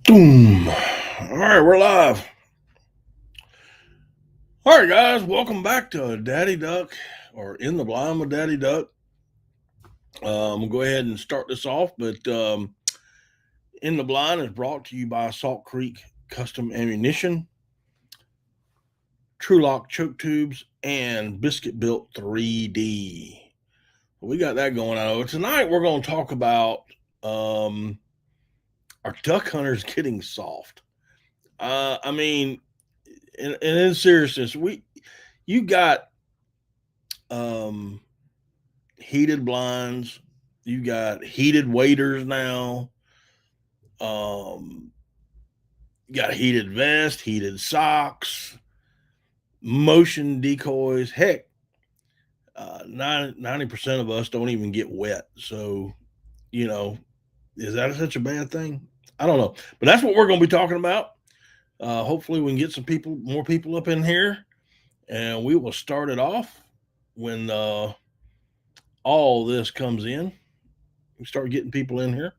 Boom. All right, we're live. All right, guys, welcome back to Daddy Duck or In the Blind with Daddy Duck. We'll go ahead and start this off, but In the Blind is brought to you by Salt Creek Custom Ammunition, Trulock Choke Tubes, and Biskit Built 3D. We got that going on. Tonight, we're going to talk about our duck hunters getting soft. In seriousness, you got heated blinds, you got heated waders now, you got heated vest, heated socks, motion decoys. Heck, 90% of us don't even get wet. So, you know, is that such a bad thing? I don't know, but that's what we're going to be talking about. Hopefully, we can get more people up in here, and we will start it off when all this comes in. We start getting people in here.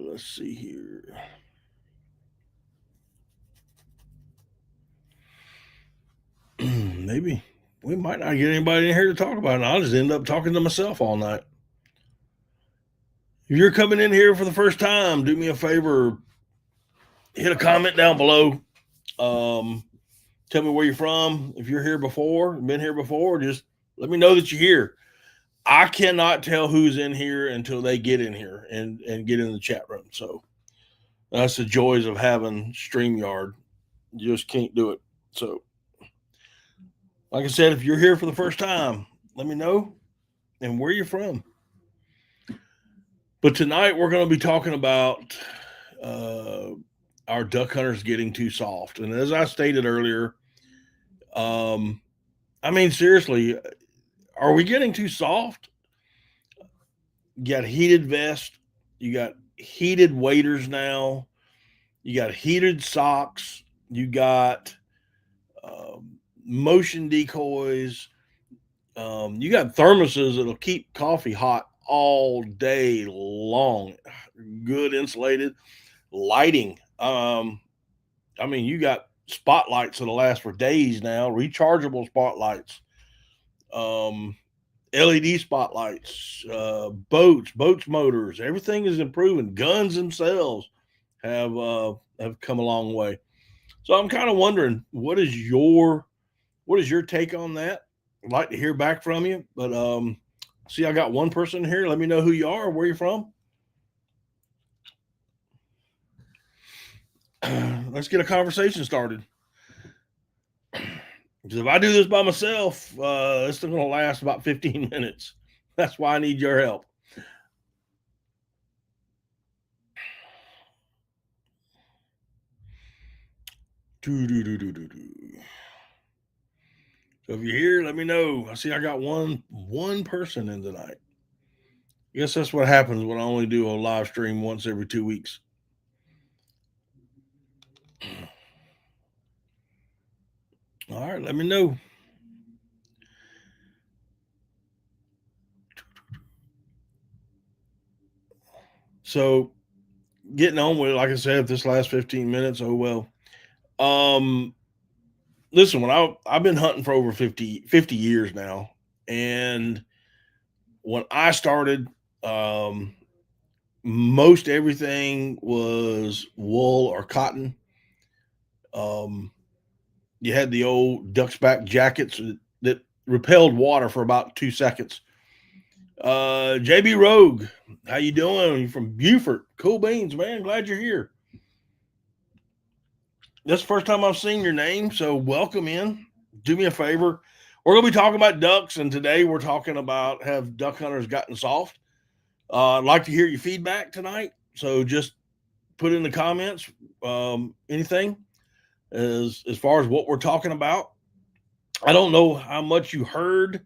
Let's see here. Maybe we might not get anybody in here to talk about it. I'll just end up talking to myself all night. If you're coming in here for the first time, do me a favor, hit a comment down below. Tell me where you're from. If you're here before, been here before, just let me know that you're here. I cannot tell who's in here until they get in here and get in the chat room. So that's the joys of having StreamYard. You just can't do it. So, like I said, if you're here for the first time, let me know and where you're from. But tonight we're going to be talking about our duck hunters getting too soft. And as I stated earlier, seriously, are we getting too soft? You got heated vest, you got heated waders now, you got heated socks, you got motion decoys, you got thermoses that'll keep coffee hot all day long. Good insulated lighting. You got spotlights that'll last for days now, rechargeable spotlights, LED spotlights, boats motors. Everything is improving. Guns themselves have come a long way. So I'm kind of wondering, what is your take on that? I'd like to hear back from you. But see, I got one person here. Let me know who you are, where you're from. Let's get a conversation started. Because if I do this by myself, it's going to last about 15 minutes. That's why I need your help. So if you're here, let me know. I see I got one person in tonight. I guess that's what happens when I only do a live stream once every 2 weeks. All right, let me know. So getting on with it, like I said, if this last 15 minutes, oh well. Listen, when I've been hunting for over 50 years now, and when I started, most everything was wool or cotton. You had the old duck's back jackets that repelled water for about 2 seconds. JB Rogue, how you doing? You're from Beaufort. Cool beans, man. Glad you're here. This is the first time I've seen your name, so welcome in. Do me a favor. We're going to be talking about ducks, and today we're talking about, have duck hunters gotten soft? I'd like to hear your feedback tonight, so just put in the comments anything as far as what we're talking about. I don't know how much you heard,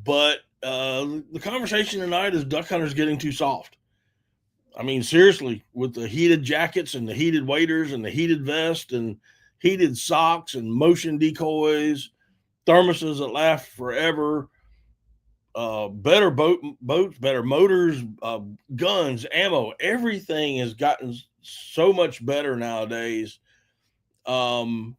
but the conversation tonight is duck hunters getting too soft. I mean, seriously, with the heated jackets and the heated waders and the heated vest and heated socks and motion decoys, thermoses that last forever, better boats, better motors, guns, ammo. Everything has gotten so much better nowadays. Um,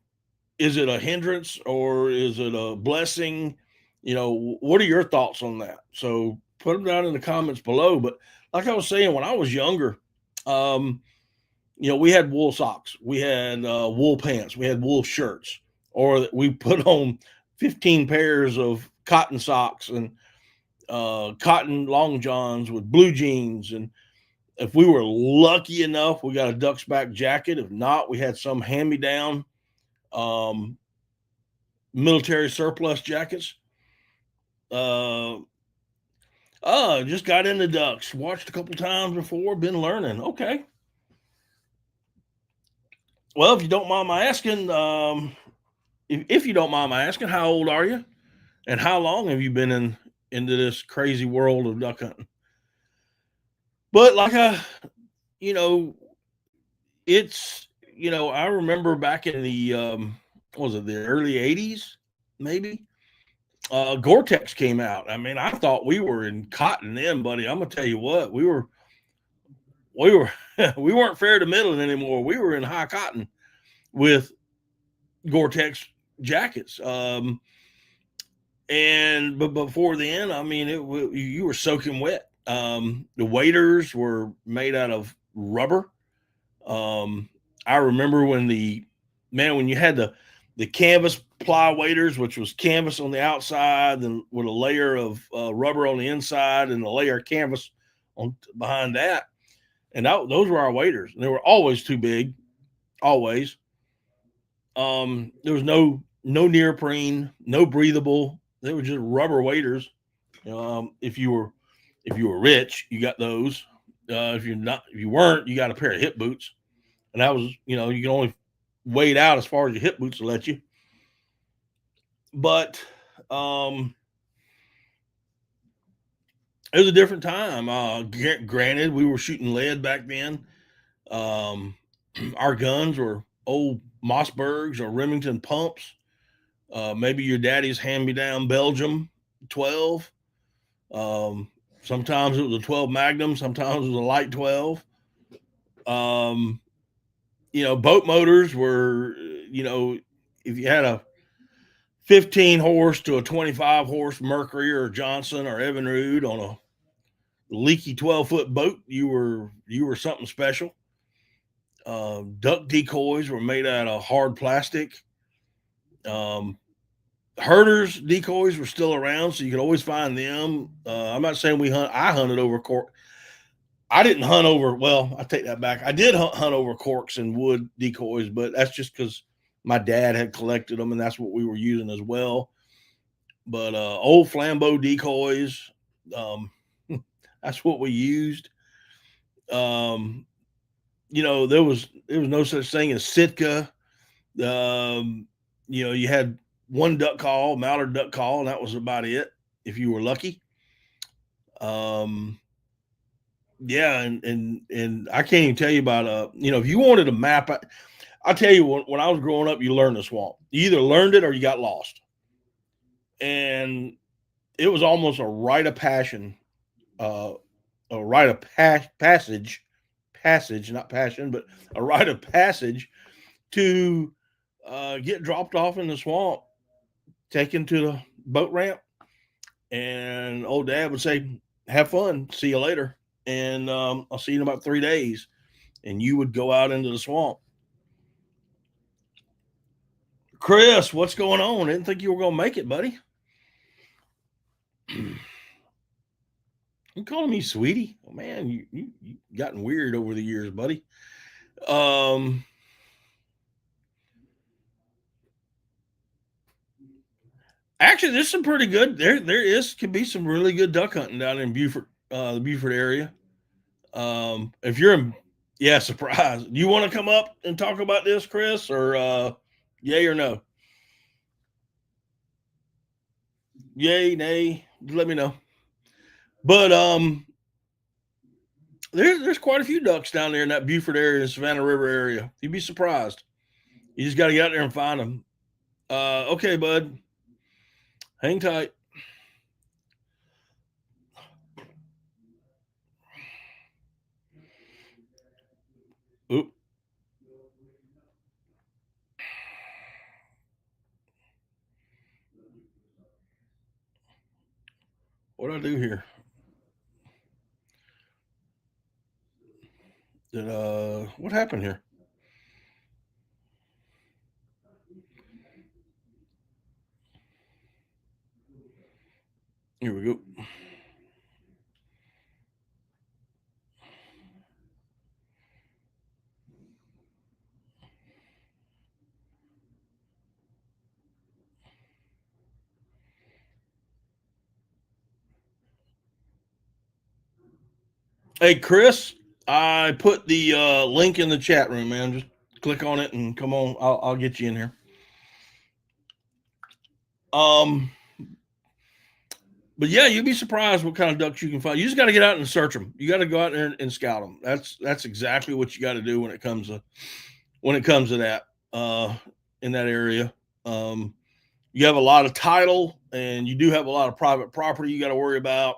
is it a hindrance or is it a blessing? What are your thoughts on that? So put them down in the comments below. But like I was saying, when I was younger, um, we had wool socks, we had wool pants, we had wool shirts, or we put on 15 pairs of cotton socks and cotton long johns with blue jeans. And if we were lucky enough, we got a duck's back jacket. If not, we had some hand me down um, military surplus jackets. Uh, just got into ducks. Watched a couple times before. Been learning. Okay. Well, if you don't mind my asking, if you don't mind my asking, how old are you, and how long have you been into this crazy world of duck hunting? But like you know, it's I remember back in the what was it, the early '80s, maybe. Gore-Tex came out. I mean, I thought we were in cotton then, buddy. I'm gonna tell you what, we were we weren't fair to middling anymore. We were in high cotton with Gore-Tex jackets. And but before then, I mean, you were soaking wet. The waders were made out of rubber. Um, I remember when you had the canvas ply waders, which was canvas on the outside, and with a layer of rubber on the inside, and a layer of canvas on behind that. And those were our waders. And they were always too big, always. There was no neoprene, no breathable. They were just rubber waders. If you were rich, you got those. If you weren't, you got a pair of hip boots, and that was you can only wade out as far as your hip boots will let you. But um, it was a different time. Granted, we were shooting lead back then. Um, our guns were old Mossbergs or Remington pumps. Maybe your daddy's hand-me-down Belgium 12. Um, Sometimes it was a 12 Magnum. Sometimes it was a light 12. Um, boat motors were, if you had a 15 horse to a 25 horse Mercury or Johnson or Evinrude on a leaky 12-foot boat, you were something special. Duck decoys were made out of hard plastic. Um, Herders decoys were still around, so you could always find them. I'm not saying I hunted over cork. I didn't hunt over. Well, I take that back. I did hunt over corks and wood decoys, but that's just because my dad had collected them, and that's what we were using as well. But old flambeau decoys, um, that's what we used. Um, there was no such thing as Sitka. You had one duck call, mallard duck call, and that was about it if you were lucky. Um, yeah, and I can't even tell you about if you wanted a map, I'll tell you when I was growing up, you learned the swamp. You either learned it or you got lost, and it was almost a rite of passion, uh, a rite of passage, not passion, but a rite of passage to get dropped off in the swamp, taken to the boat ramp, and old dad would say, "Have fun, see you later," and I'll see you in about 3 days. And you would go out into the swamp. Chris, what's going on? I didn't think you were going to make it, buddy. You calling me sweetie? Oh, man, you gotten weird over the years, buddy. Um, Actually, there's some pretty good. Could be some really good duck hunting down in Beaufort, the Beaufort area. If you're in, yeah, surprise. Do you want to come up and talk about this, Chris, or yay or no? Yay, nay, let me know. But There's quite a few ducks down there in that Beaufort area, Savannah River area. You'd be surprised. You just got to get out there and find them. Okay, bud. Hang tight. Oop. What do I do here? What happened here? Here we go. Hey, Chris, I put the link in the chat room, man. Just click on it and come on. I'll get you in here. But yeah, you'd be surprised what kind of ducks you can find. You just got to get out and search them. You got to go out there and scout them. That's exactly what you got to do when it comes to that in that area. You have a lot of title, and you do have a lot of private property you got to worry about.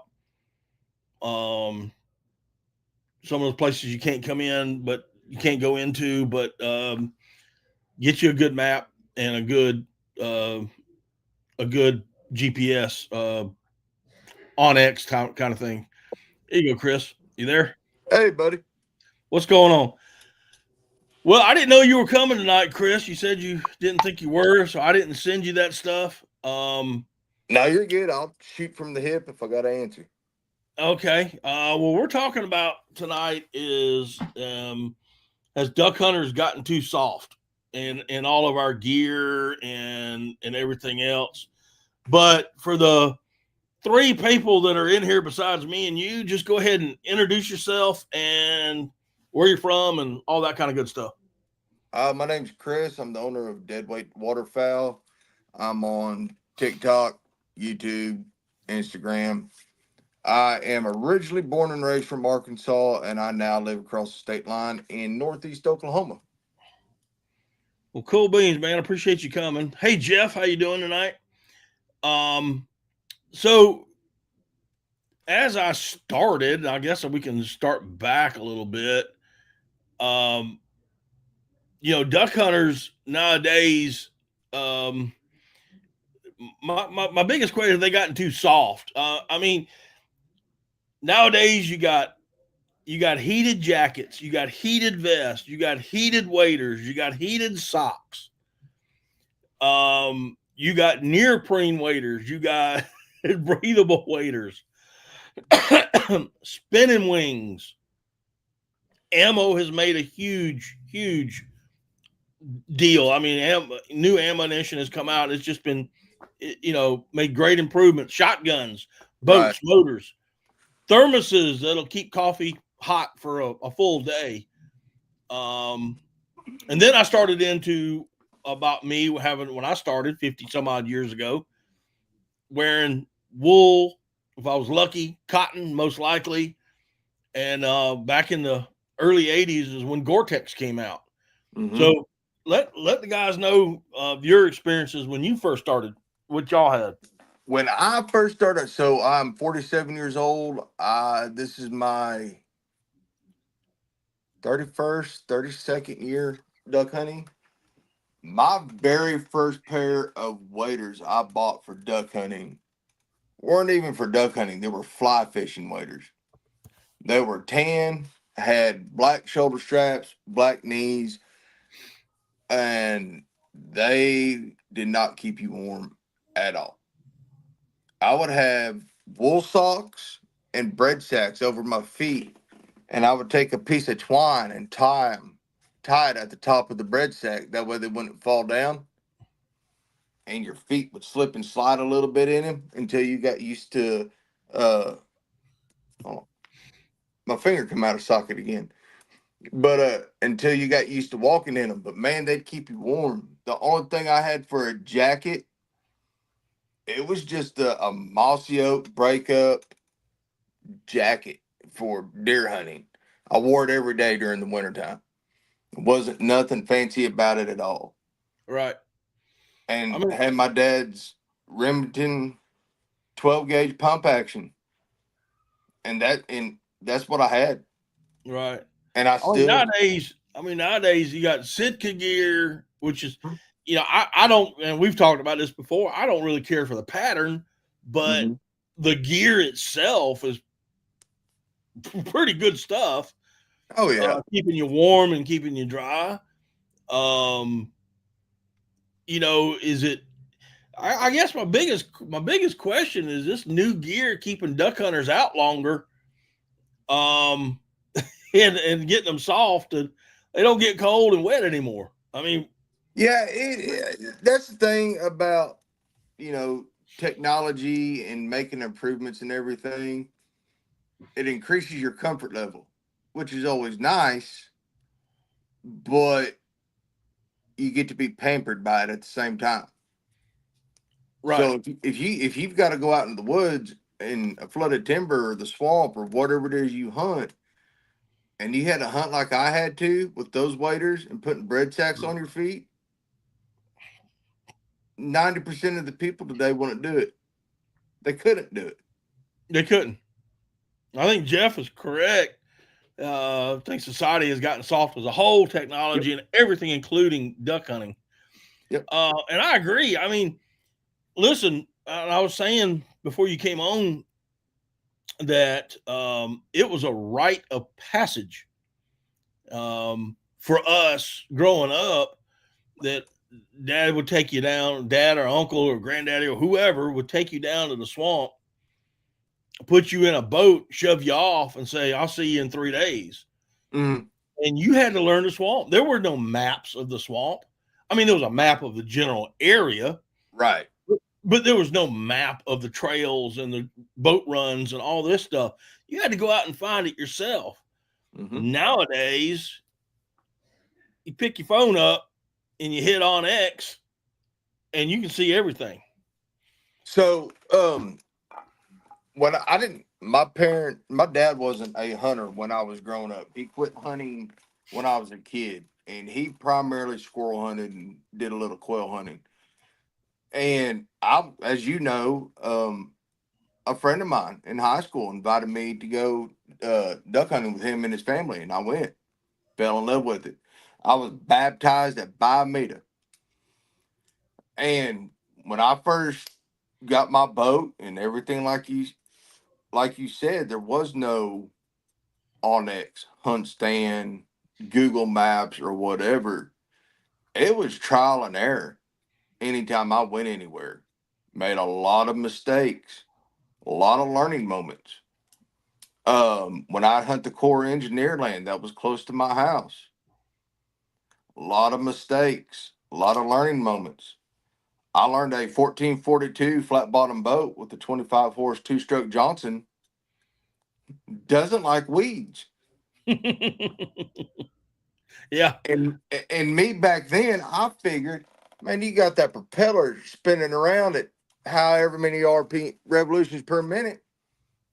Some of those places you can't come in, but you can't go into, but get you a good map and a good GPS on X kind of thing. There you go, Chris. You there? Hey, buddy. What's going on? Well, I didn't know you were coming tonight, Chris. You said you didn't think you were, so I didn't send you that stuff. No, you're good. I'll shoot from the hip if I got to answer. Okay. What we're talking about tonight is has duck hunters gotten too soft in all of our gear and everything else? But for the three people that are in here besides me and you, just go ahead and introduce yourself and where you're from and all that kind of good stuff. My name's Chris. I'm the owner of Deadweight Waterfowl. I'm on TikTok, YouTube, Instagram. I am originally born and raised from Arkansas, and I now live across the state line in northeast Oklahoma. Well, cool beans, man. I appreciate you coming. Hey, Jeff, how you doing tonight? Um, so as I started, I guess we can start back a little bit. Um, duck hunters nowadays, um, my biggest question is they gotten too soft. I mean, nowadays you got heated jackets, you got heated vests, you got heated waders, you got heated socks. You got neoprene waders, you got breathable waders, spinning wings. Ammo has made a huge deal. I mean, new ammunition has come out. It's just been, made great improvements. Shotguns, Right. boats, motors, thermoses that'll keep coffee hot for a full day. Um, and then I started into about me having when I started 50 some odd years ago, wearing wool, if I was lucky, cotton most likely. And back in the early 80s is when Gore-Tex came out. Mm-hmm. So let the guys know of your experiences when you first started, what y'all had. When I first started, so I'm 47 years old. This is my 31st, 32nd year duck hunting. My very first pair of waders I bought for duck hunting weren't even for duck hunting. They were fly fishing waders. They were tan, had black shoulder straps, black knees, and they did not keep you warm at all. I would have wool socks and bread sacks over my feet, and I would take a piece of twine and tie it at the top of the bread sack. That way they wouldn't fall down, and your feet would slip and slide a little bit in them until you got used to. Uh, oh, my finger come out of socket again. But until you got used to walking in them. But man, they'd keep you warm. The only thing I had for a jacket, it was just a mossy oak breakup jacket for deer hunting. I wore it every day during the wintertime. It wasn't nothing fancy about it at all. Right. I And mean, had my dad's Remington 12 gauge pump action, and that's what I had. right. And I still, I mean, nowadays you got Sitka gear, which is, I don't, and we've talked about this before. I don't really care for the pattern, but Mhm. the gear itself is pretty good stuff, Oh yeah, keeping you warm and keeping you dry. Um, is it? I guess my biggest question is this new gear keeping duck hunters out longer, um, and getting them soft, and they don't get cold and wet anymore. I mean, yeah. That's the thing about you know technology and making improvements and everything. It increases your comfort level, which is always nice, but you get to be pampered by it at the same time. right. So if you've got to go out in the woods in a flooded timber or the swamp or whatever it is you hunt, and you had to hunt like I had to with those waders and putting bread sacks on your feet, 90% of the people today wouldn't do it. They couldn't do it. They couldn't. I think Jeff is correct. I think society has gotten soft as a whole, Yep. technology and everything, including duck hunting. Yep. And I agree. I mean, listen, I was saying before you came on that it was a rite of passage for us growing up that dad would take you down, dad or uncle or granddaddy or whoever would take you down to the swamp, put you in a boat, shove you off, and say, I'll see you in 3 days. Mm, And you had to learn the swamp. There were no maps of the swamp. I mean, there was a map of the general area, right. but there was no map of the trails and the boat runs and all this stuff. You had to go out and find it yourself. Hmm. Nowadays, you pick your phone up and you hit on X and you can see everything. So, when I didn't, my dad wasn't a hunter when I was growing up. He quit hunting when I was a kid, and he primarily squirrel hunted and did a little quail hunting. And as you know, a friend of mine in high school invited me to go duck hunting with him and his family, and I went, fell in love with it. I was baptized at Bai Meta, and when I first got my boat and everything, like you said, there was no Onyx, Hunt Stand, Google Maps, or whatever. It was trial and error. Anytime I went anywhere, made a lot of mistakes, a lot of learning moments. When I hunt the core engineer land that was close to my house, a lot of mistakes, a lot of learning moments. I learned a 1442 flat bottom boat with a 25 horse two stroke Johnson doesn't like weeds. Yeah. And me back then, I figured, man, you got that propeller spinning around at however many RP revolutions per minute.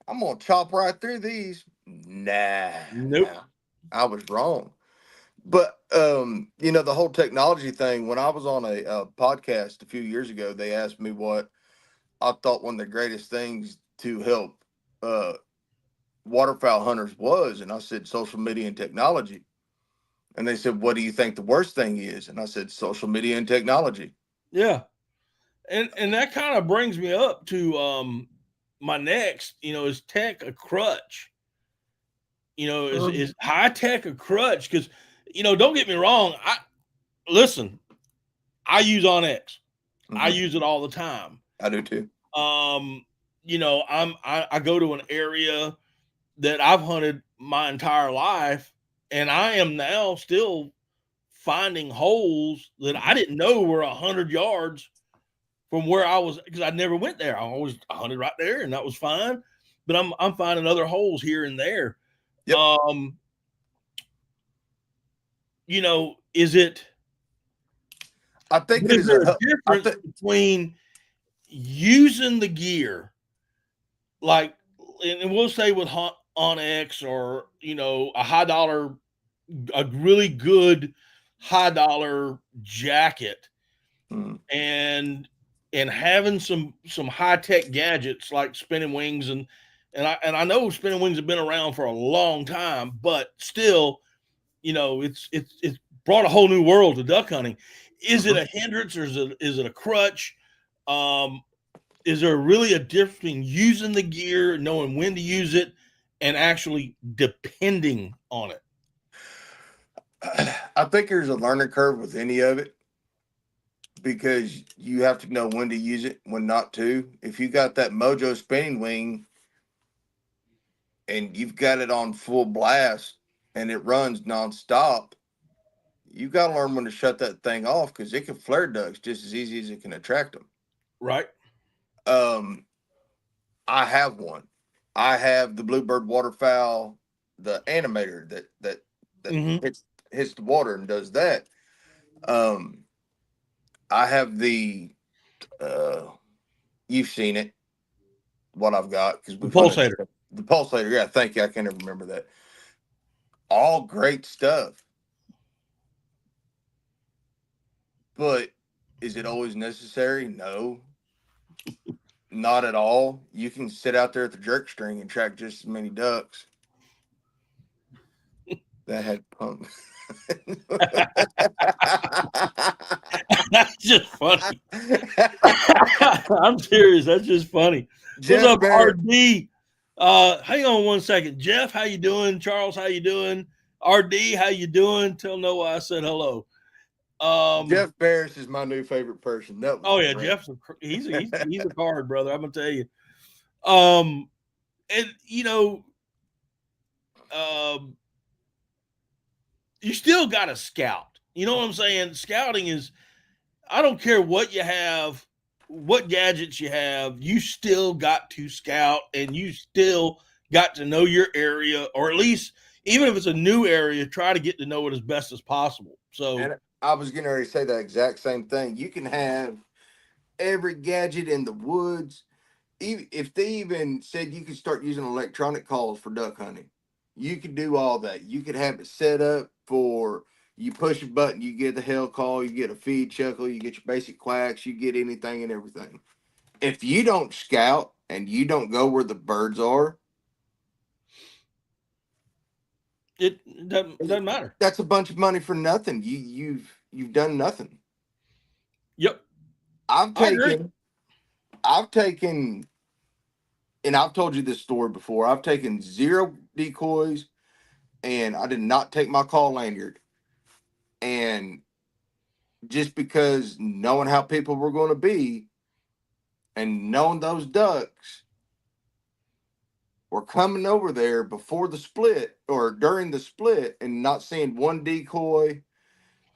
I'm gonna chop right through these. Nah, Nope. nah, I was wrong. But the whole technology thing. When I was on a podcast a few years ago, they asked me what I thought one of the greatest things to help uh, waterfowl hunters was, and I said social media and technology. And they said, "What do you think the worst thing is?" And I said, "Social media and technology." Yeah. And that kind of brings me up to my next, is tech a crutch? Is high tech a crutch? Because, don't get me wrong. Listen, I use OnX. I Mhm. use it all the time. I do too. Um, I go to an area that I've hunted my entire life, and I am now still finding holes that I Mhm. didn't know were 100 yards from where I was, because I never went there. I hunted right there, and that was fine. But I'm finding other holes here and there. Yep. Um, is it? I think But it is is there a. a I difference think. between using the gear, like, and we'll say with Onyx or, a high dollar, a really good high dollar jacket, Mm. and having some high tech gadgets like spinning wings, and I know spinning wings have been around for a long time, but still, it's brought a whole new world to duck hunting. Is it Mhm. a hindrance, or is it a crutch? Um, is there really a difference between using the gear, knowing when to use it, and actually depending on it? I think there's a learning curve with any of it because you have to know when to use it, when not to. If you got that Mojo spinning wing and you've got it on full blast and it runs nonstop, you got to learn when to shut that thing off because it can flare ducks just as easy as it can attract them. Right. Um, I have one. I have the Bluebird waterfowl, the animator that Mm-hmm. hits the water and does that. Um, I have the uh, you've seen it, what I've got because The we've hunted pulsator. it. The pulsator. Yeah, thank you. I can't even remember that. All great stuff, but is it always necessary? No, not at all. You can sit out there at the jerk string and track just as many ducks. That had pump. That's just funny. I'm serious. That's just funny. What's Jeff up, Barrett. RD? Hang on one second. Jeff, how you doing? Charles, how you doing? RD, how you doing? Tell Noah I said hello. Um, Jeff Barris is my new favorite person. That was oh yeah, great. he's a card, brother. I'm gonna tell you. Um, and um, you still got to scout. You know what I'm saying? Scouting is, I don't care what you have, what gadgets you have, you still got to scout, and you still got to know your area, or at least, even if it's a new area, try to get to know it as best as possible. So, And I was getting ready to say that exact same thing. You can have every gadget in the woods. Even if they even said you could start using electronic calls for duck hunting, you could do all that. You could have it set up for you push a button, you get the hell call, you get a feed chuckle, you get your basic quacks, you get anything and everything. If you don't scout and you don't go where the birds are, it doesn't matter. that's a bunch of money for nothing. You've done nothing. Yep, I've I agree. taken I've taken and I've told you this story before. I've taken zero decoys and I did not take my call lanyard. And just because knowing how people were going to be and knowing those ducks were coming over there before the split or during the split and not seeing one decoy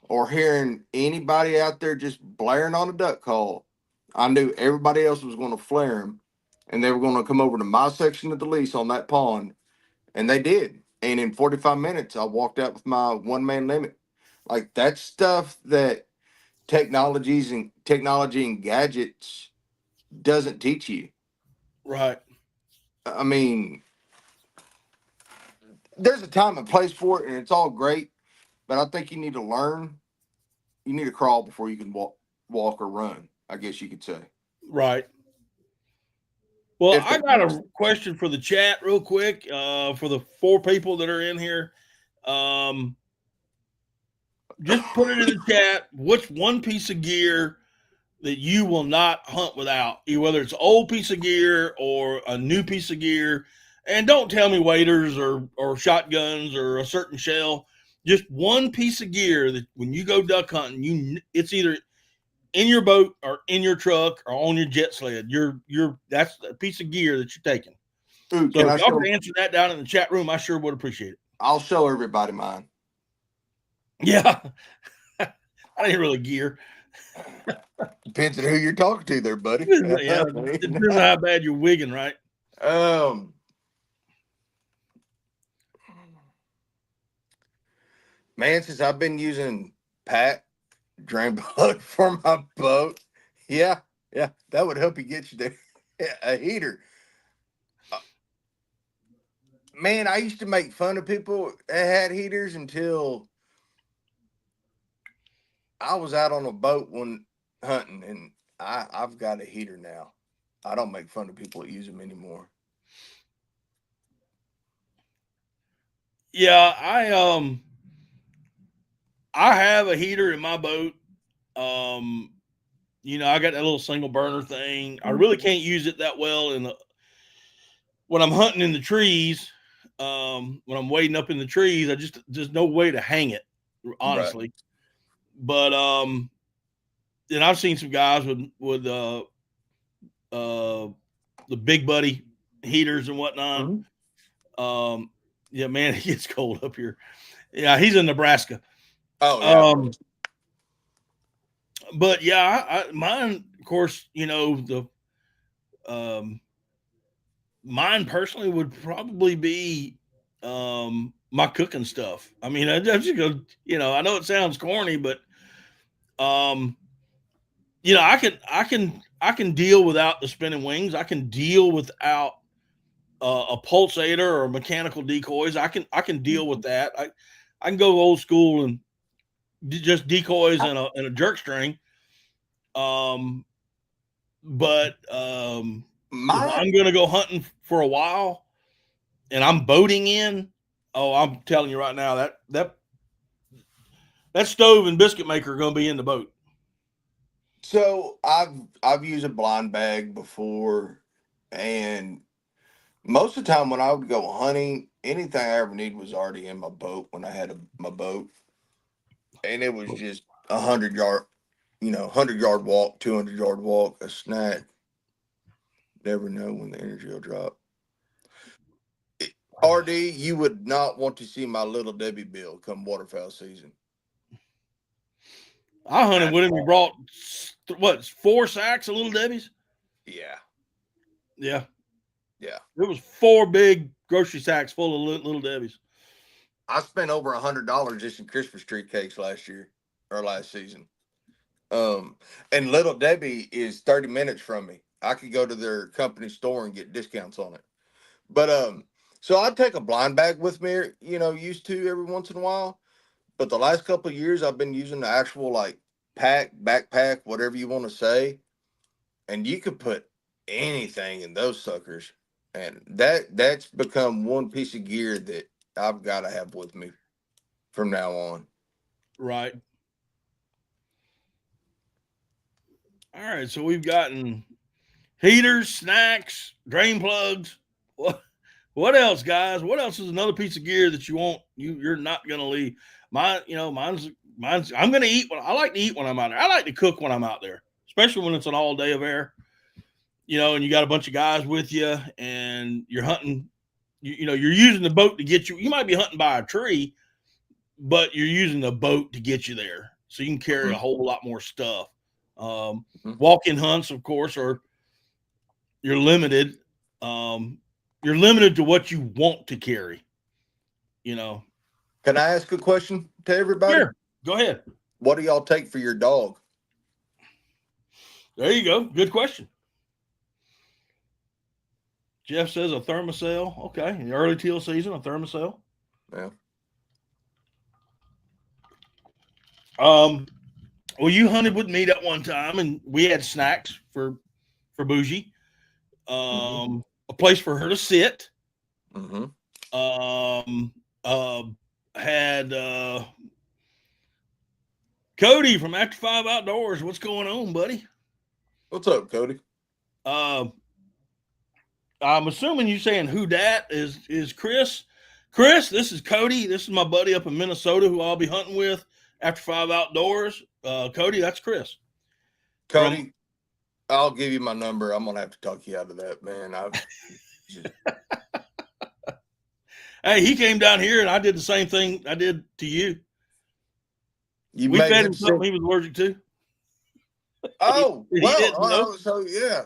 or hearing anybody out there just blaring on a duck call, I knew everybody else was going to flare them and they were going to come over to my section of the lease on that pond. And they did. And in 45 minutes, I walked out with my one man limit. Like that's stuff that technology and gadgets doesn't teach you. Right, I mean, there's a time and place for it, and it's all great. But I think you need to learn. You need to crawl before you can walk or run. I guess you could say. right. Well, If I that got makes a question for the chat real quick. For the four people that are in here, um, just put it in the chat. What's one piece of gear that you will not hunt without, whether it's an old piece of gear or a new piece of gear? And don't tell me waders or shotguns or a certain shell. Just one piece of gear that when you go duck hunting, it's either in your boat or in your truck or on your jet sled. That's a piece of gear that you're taking. Ooh, So can if I y'all show? could answer that down in the chat room, I sure would appreciate it. I'll show everybody mine. Yeah, I ain't really gear. Depends on who you're talking to, there, buddy. Yeah, it depends on how bad you're wigging, right? um, man, since I've been using Pat drain plug for my boat, yeah, yeah, that would help you get you there. A heater. Man, I used to make fun of people that had heaters until I was out on a boat when hunting, and I've got a heater now. I don't make fun of people that use them anymore. Yeah, I have a heater in my boat. Um, I got that little single burner thing. I really can't use it that well when I'm hunting in the trees. When I'm wading up in the trees, I just no way to hang it, Right. honestly. But and I've seen some guys with uh the big buddy heaters and whatnot. Mhm. Um, yeah, man, it gets cold up here. Yeah, he's in Nebraska. Oh yeah. Um, but yeah, mine, of course, the um, mine personally would probably be my cooking stuff. I mean, I just go, I know it sounds corny, but um, I can deal without the spinning wings. I can deal without a pulsator or mechanical decoys. I can deal with that. I can go old school and just decoys and a jerk string. Um, but if My I'm gonna go hunting for a while and I'm boating in, oh, I'm telling you right now that stove and biscuit maker are gonna be in the boat. so I've used a blind bag before, and most of the time when I would go hunting, anything I ever need was already in my boat when I had my boat, and it was just 100 yard, 100 yard walk, 200 yard walk, a snack. Never know when the energy will drop. RD, you would not want to see my little Debbie bill come waterfowl season I hunted at with him. He all. brought what 4 sacks of little Debbie's. Yeah, Yeah, yeah. it was 4 big grocery sacks full of little Debbie's. I spent over $100 just in Christmas tree cakes last year or last season. Um, and Little Debbie is 30 minutes from me. I could go to their company store and get discounts on it. But so I take a blind bag with me, used to every once in a while. But the last couple of years, I've been using the actual like backpack, whatever you want to say, and you could put anything in those suckers, and that's become one piece of gear that I've got to have with me from now on. Right. All right. So we've gotten heaters, snacks, drain plugs. What else, guys? What else is another piece of gear that you're not gonna leave? Mine's. I'm gonna eat. I like to eat when I'm out there. I like to cook when I'm out there, especially when it's an all day affair. And you got a bunch of guys with you, and you're hunting. You're using the boat to get you. You might be hunting by a tree, but you're using the boat to get you there, so you can carry a Mhm. whole lot more stuff. Um, Mhm. Walk-in hunts, of course, are you're limited. Um, you're limited to what you want to carry. You know. Can I ask a question to everybody? Sure. Go ahead. What do y'all take for your dog? There you go. Good question. Jeff says a thermocell. Okay. In the early teal season, a thermocell. Yeah. Um, well, you hunted with me that one time, and we had snacks for Bougie. Hmm. A place for her to sit. Hmm. Um, uh, had Cody from After Five Outdoors. What's going on, buddy? What's up, Cody? Uh, I'm assuming you saying who dat is Chris. Chris, this is Cody. This is my buddy up in Minnesota who I'll be hunting with After Five Outdoors. Cody, that's Chris from. Cody, I'll give you my number. I'm gonna have to talk you out of that, man. I've just Hey, he came down here and I did the same thing I did to you. you We made fed him him something sick. he was allergic to. Oh He well, didn't know. so yeah.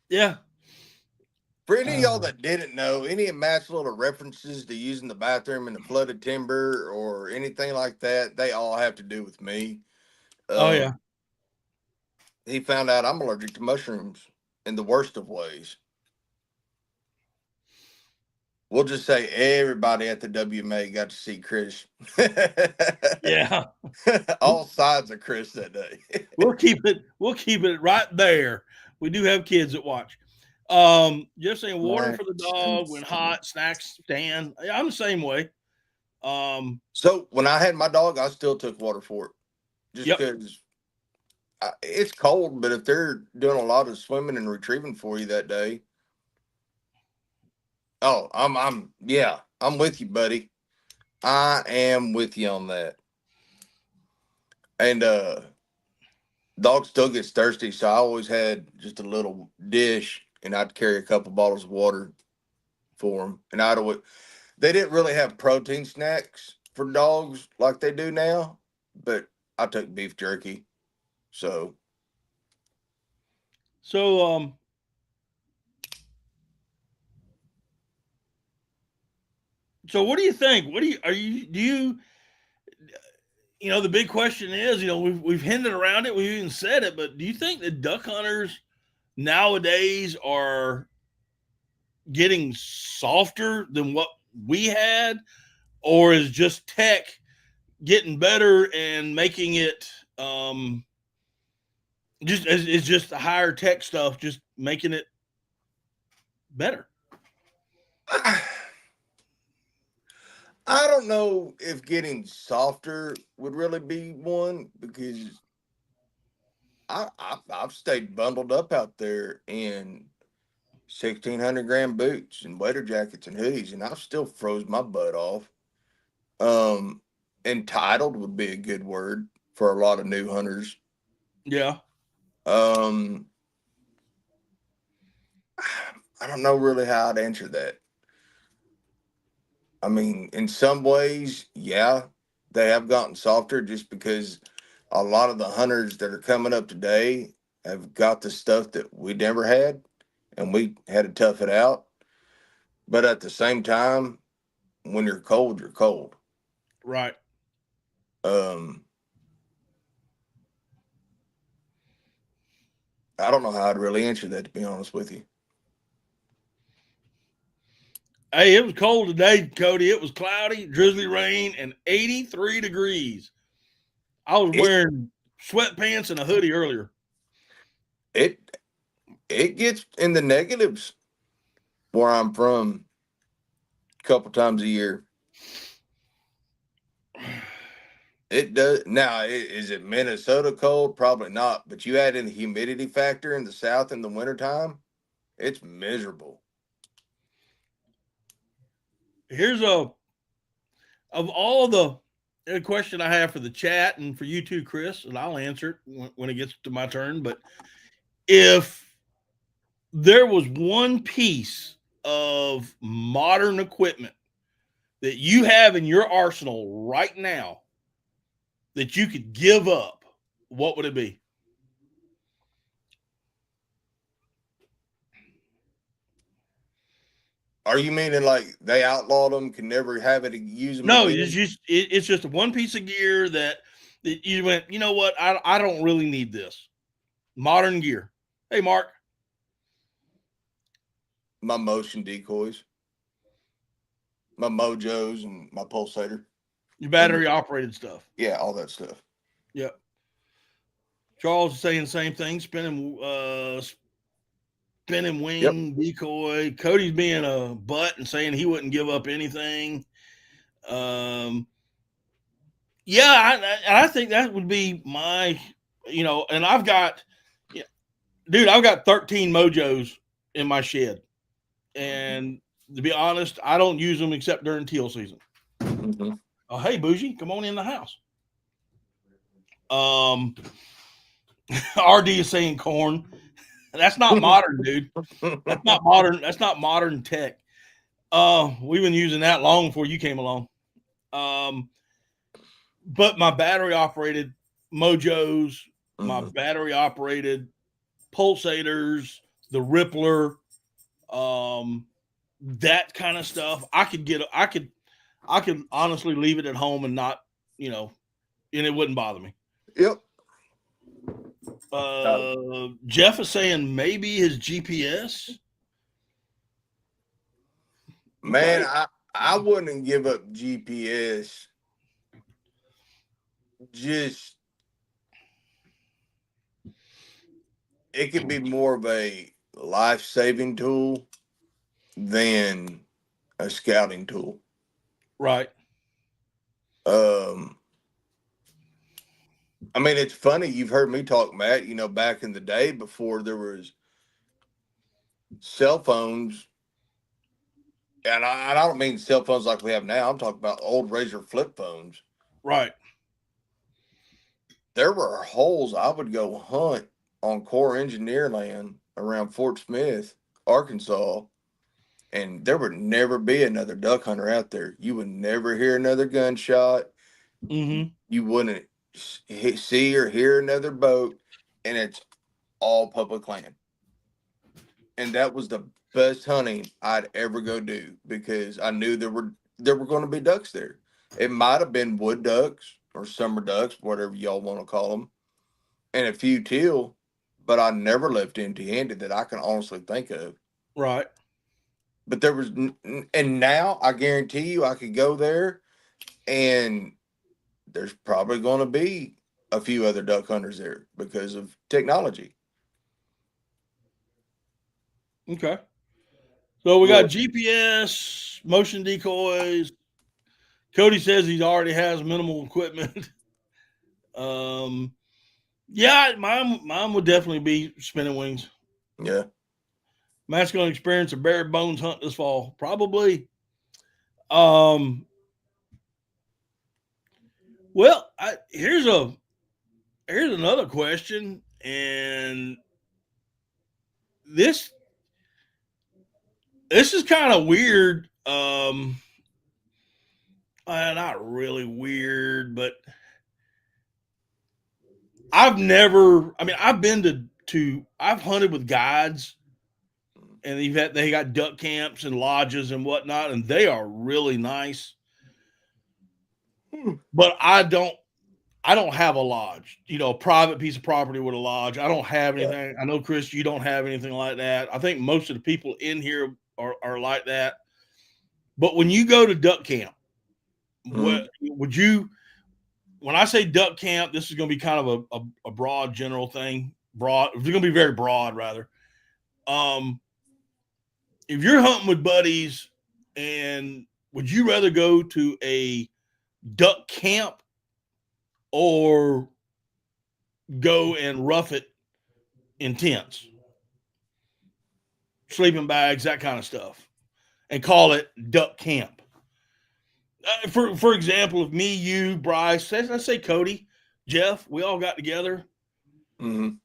Yeah. For any of y'all that didn't know, any of Matt's little references to using the bathroom in the flooded timber or anything like that, they all have to do with me. Oh yeah. Um, he found out I'm allergic to mushrooms in the worst of ways. we'll just say everybody at the WMA got to see Chris. Yeah. All sides of Chris that day. We'll keep it right there. We do have kids that watch. Just saying water for the dog when hot, snacks stand. I'm the same way. So when I had my dog, I still took water for it, just Yep. because it's cold. But if they're doing a lot of swimming and retrieving for you that day, oh, I'm with you, buddy. I am with you on that. And dog still gets thirsty, so I always had just a little dish, and I'd carry a couple bottles of water for them. And they didn't really have protein snacks for dogs like they do now, but I took beef jerky. So So so what do you think? What do you the big question is, we've hinted around it, we've even said it, but do you think that duck hunters nowadays are getting softer than what we had, or is just tech getting better and making it just it's just the higher tech stuff just making it better? I don't know if getting softer would really be one, because I've stayed bundled up out there in 1,600 gram boots and wader jackets and hoodies, and I've still froze my butt off. Entitled would be a good word for a lot of new hunters. Yeah. Um, I don't know really how I'd answer that. I mean, in some ways, yeah, they have gotten softer, just because a lot of the hunters that are coming up today have got the stuff that we never had, and we had to tough it out. But at the same time, when you're cold, you're cold. Right. Um, I don't know how I'd really answer that, to be honest with you. Hey, it was cold today, Cody. It was cloudy, drizzly rain, and 83 degrees. I was It wearing sweatpants and a hoodie earlier. it it gets in the negatives where I'm from a couple times a year. It does now. Is it Minnesota cold? Probably not. But you add in the humidity factor in the South in the wintertime, it's miserable. Here's of all the question I have for the chat and for you too, Chris, and I'll answer it when it gets to my turn. But if there was one piece of modern equipment that you have in your arsenal right now that you could give up, what would it be? Are you meaning like they outlawed them, can never have it, use them No, it's again? just one piece of gear that you went, you know what? I don't really need this modern gear. Hey, Mark. My motion decoys, my mojos, and my pulsator. Your And battery operated stuff. yeah, all that stuff. Yep. Charles is saying the same thing. Spinning Yep. wing decoy. Cody's being a butt and saying he wouldn't give up anything. Yeah, I think that would be my, and I've got, dude, I've got 13 mojos in my shed, and to be honest, I don't use them except during teal season. Mm-hmm. Oh, hey, Bougie, come on in the house. RD is saying corn. That's not modern, dude. That's not modern. That's not modern tech. We've been using that long before you came along. But my battery operated mojos, my battery operated pulsators, the Rippler, that kind of stuff. I could honestly leave it at home and not, and it wouldn't bother me. Yep. Jeff is saying maybe his GPS. Man, I wouldn't give up GPS. Just it could be more of a life saving tool than a scouting tool. Right. Um, I mean, it's funny. You've heard me talk, Matt. You know, back in the day before there was cell phones, and I don't mean cell phones like we have now. I'm talking about old Razor flip phones. Right. There were holes I would go hunt on core engineer land around Fort Smith, Arkansas, and there would never be another duck hunter out there. You would never hear another gunshot. Mm-hmm. You wouldn't see or hear another boat, and it's all public land. And that was the best hunting I'd ever go do because I knew there were going to be ducks there. It might have been wood ducks or summer ducks, whatever y'all want to call them, and a few teal, but I never left empty-handed that I can honestly think of. Right. But there was, and now I guarantee you, I could go there, and there's probably going to be a few other duck hunters there because of technology. Okay. So we got Well, GPS, motion decoys. Cody says he already has minimal equipment. um, yeah, mine would definitely be spinning wings. yeah. Matt's going to experience a bare bones hunt this fall, probably. Um, well, here's another question, and this is kind of weird. Not really weird, but I've never. I mean, I've been I've hunted with guides, and they got duck camps and lodges and whatnot, and they are really nice. Hmm. But I don't have a lodge, a private piece of property with a lodge. I don't have Yeah. anything. I know, Chris, you don't have anything like that. I think most of the people in here are like that. But when you go to duck camp, what Mhm. would you, when I say duck camp, this is going to be kind of a broad general thing. It's going to be very broad, rather. Um, if you're hunting with buddies, and would you rather go to a duck camp or go and rough it in tents, sleeping bags, that kind of stuff, and call it duck camp? For example, if me, you, Bryce, let's say Cody, Jeff, we all got together. Mhm.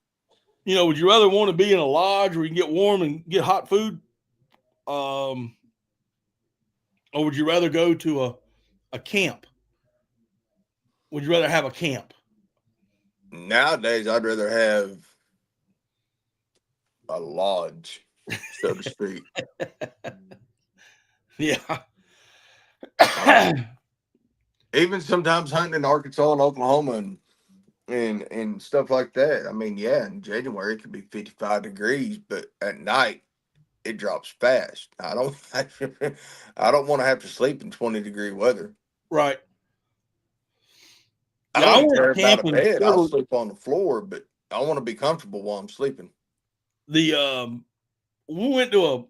Would you rather want to be in a lodge where you can get warm and get hot food, um, or would you rather go to a camp? Would you rather have a camp? Nowadays, I'd rather have a lodge, so to speak. Yeah. Even sometimes hunting in Arkansas and Oklahoma and stuff like that. I mean, yeah, in January it could be 55 degrees, but at night it drops fast. I don't want to have to sleep in 20-degree weather. Right. I Yeah, I don't even care went about a camping bed. I'll several. sleep on the floor, but I want to be comfortable while I'm sleeping. The we went to a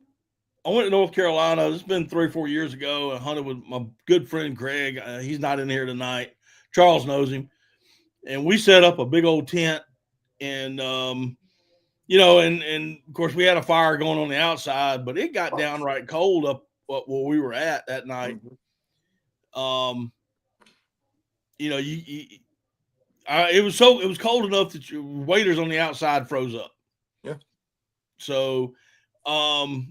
I went to North Carolina. It's been 3 or 4 years ago. I hunted with my good friend Greg. He's not in here tonight. Charles knows him, and we set up a big old tent, and and of course we had a fire going on the outside, but it got downright cold up where we were at that night. Mhm. Um, it was cold enough that your waders on the outside froze up. Yeah. So, Charles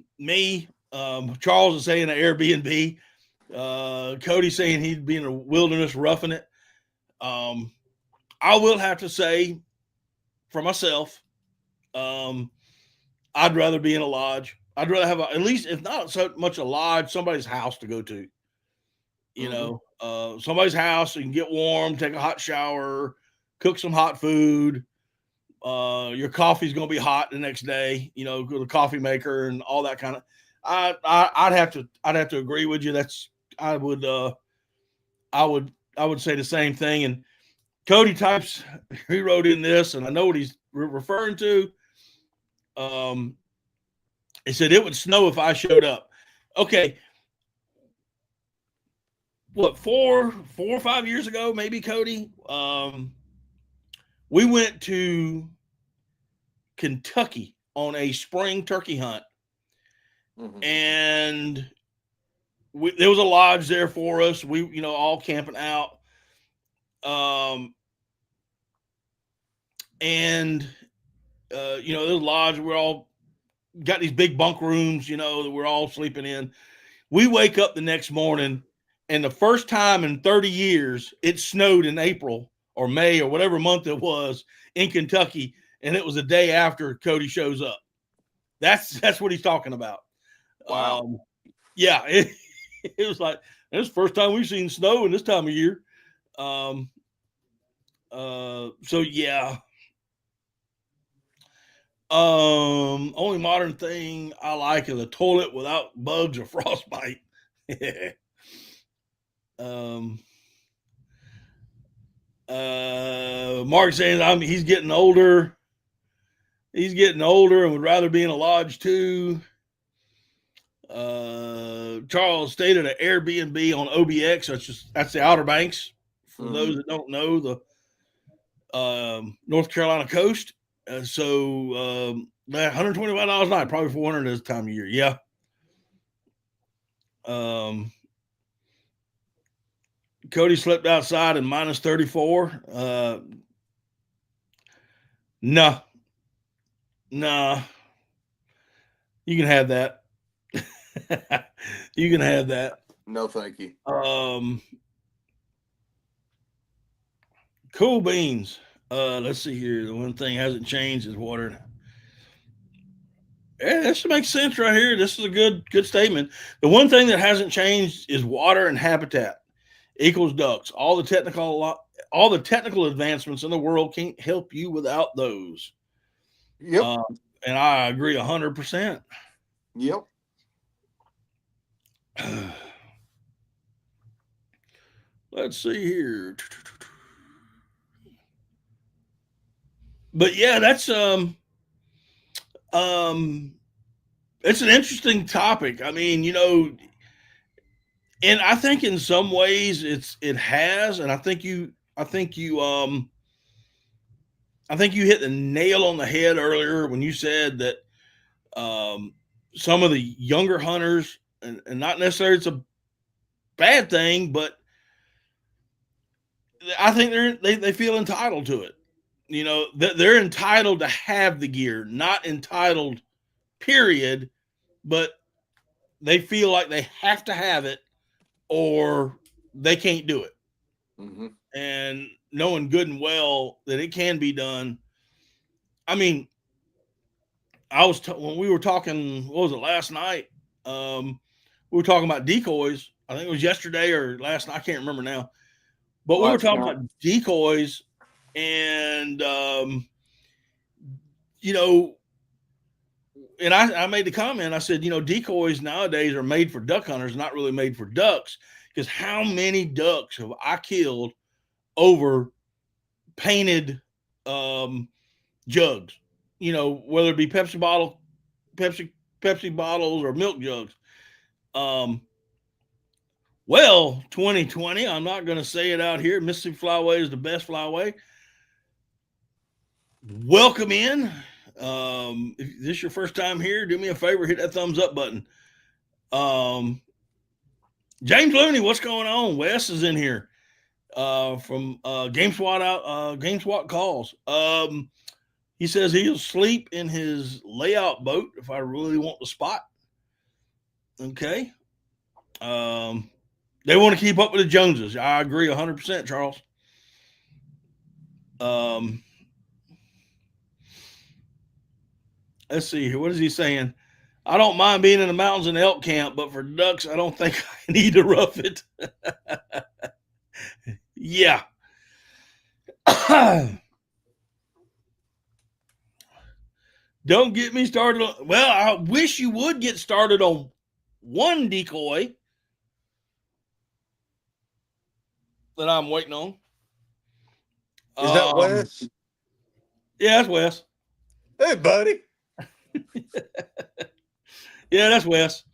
is saying an Airbnb. Cody saying he'd be in the wilderness roughing it. Um, I will have to say for myself, um, I'd rather be in a lodge. I'd rather have at least, if not so much a lodge, somebody's house to go to. Mhm. Somebody's house, so you can get warm, take a hot shower, cook some hot food. Your coffee's going to be hot the next day, go to the coffee maker and all that kind of. I'd have to agree with you. That's I would I would I would say the same thing. And Cody types he wrote in this, and I know what he's referring to. Um, he said it would snow if I showed up. Okay, what 4 or 5 years ago, maybe Cody. We went to Kentucky on a spring turkey hunt, and there was a lodge there for us. We, all camping out. And there's a lodge. We're all got these big bunk rooms, that we're all sleeping in. We wake up the next morning, and the first time in 30 years, it snowed in April or May or whatever month it was in Kentucky, and it was the day after Cody shows up. That's what he's talking about. Wow. Yeah, it was like that's the first time we've seen snow in this time of year. So yeah. Only modern thing I like is a toilet without bugs or frostbite. Mark saying he's getting older. He's getting older and would rather be in a lodge too. Charles stayed at an Airbnb on OBX. That's the Outer Banks. For those that don't know, the North Carolina coast. So $125 a night, probably $400 this time of year. Yeah. Cody slept outside in minus 34. No. Nah. You can have that. You can have that. No, thank you. Cool beans. Let's see here. The one thing hasn't changed is water. Yeah, this makes sense right here. This is a good statement. The one thing that hasn't changed is water and habitat equals ducks. All the technical advancements in the world can't help you without those. Yep. And I agree 100%. Yep. Let's see here. But yeah, that's it's an interesting topic. I mean, and I think in some ways it has, and I think you hit the nail on the head earlier when you said that some of the younger hunters, and not necessarily it's a bad thing, but I think they feel entitled to it. They're entitled to have the gear, not entitled, period, but they feel like they have to have it or they can't do it. And knowing good and well that it can be done. I mean, when we were talking, what was it, last night? We were talking about decoys. I think it was yesterday or last night. I can't remember now. But we were talking about decoys, and and I made the comment. I said, decoys nowadays are made for duck hunters, not really made for ducks. Because how many ducks have I killed over painted jugs? Whether it be Pepsi bottles or milk jugs. Well, 2020, I'm not going to say it out here. Mississippi Flyway is the best flyway. Welcome in. If this is your first time here, do me a favor, hit that thumbs up button. James Looney, what's going on? Wes is in here from GameSwat calls. He says he'll sleep in his layout boat if I really want the spot. Okay. They want to keep up with the Joneses. I agree 100%, Charles. Let's see here. What is he saying? I don't mind being in the mountains and elk camp, but for ducks, I don't think I need to rough it. Yeah. Don't get me started on. Well, I wish you would get started on one decoy that I'm waiting on. Is that Wes? Yeah, that's Wes. Hey, buddy. Yeah, that's Wes.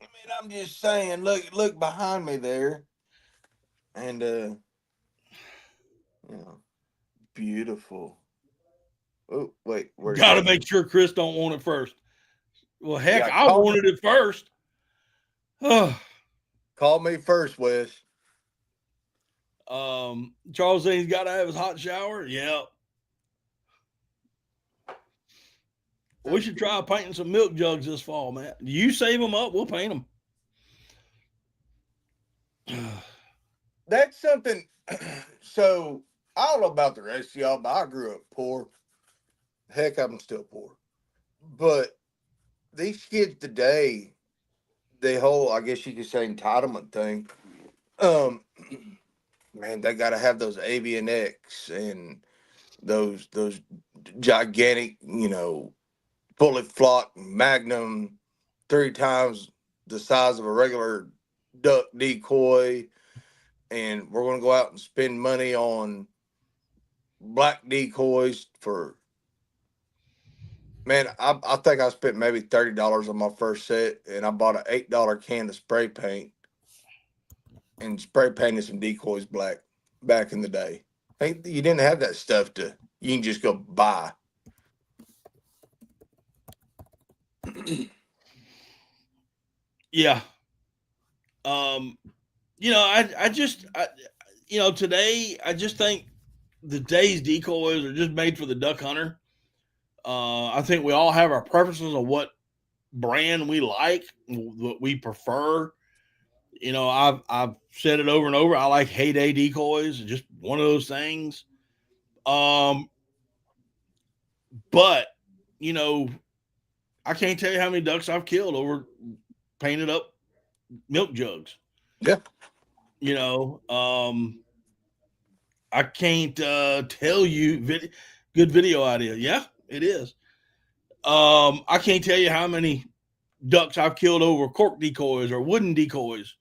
I mean, I'm just saying. Look behind me there, and you know, beautiful. Oh, wait, where's Got to that? make sure Chris don't want it first. Well, heck, Yeah, I wanted it first. call me first, Wes. Charles said he's got to have his hot shower. Yeah. We should try painting some milk jugs this fall, man. You save them up, we'll paint them. That's something. So I don't know about the rest of y'all, but I grew up poor. Heck, I'm still poor. But these kids today, the whole, I guess you could say, entitlement thing. Um, man, they got to have those AVNX and those gigantic, fully flocked Magnum, 3 times the size of a regular duck decoy, and we're going to go out and spend money on black decoys for. Man, I think I spent maybe $30 on my first set, and I bought an $8 can of spray paint and spray painted some decoys black back in the day. Hey, you didn't have that stuff to you can just go buy. Yeah. Um, today I just think the day's decoys are just made for the duck hunter. I think we all have our preferences of what brand we like, what we prefer. I've said it over and over. I like heyday decoys, just one of those things. But you know, I can't tell you how many ducks I've killed over painted up milk jugs. Yeah. You know, I can't tell you good video idea. Yeah, it is. I can't tell you how many ducks I've killed over cork decoys or wooden decoys.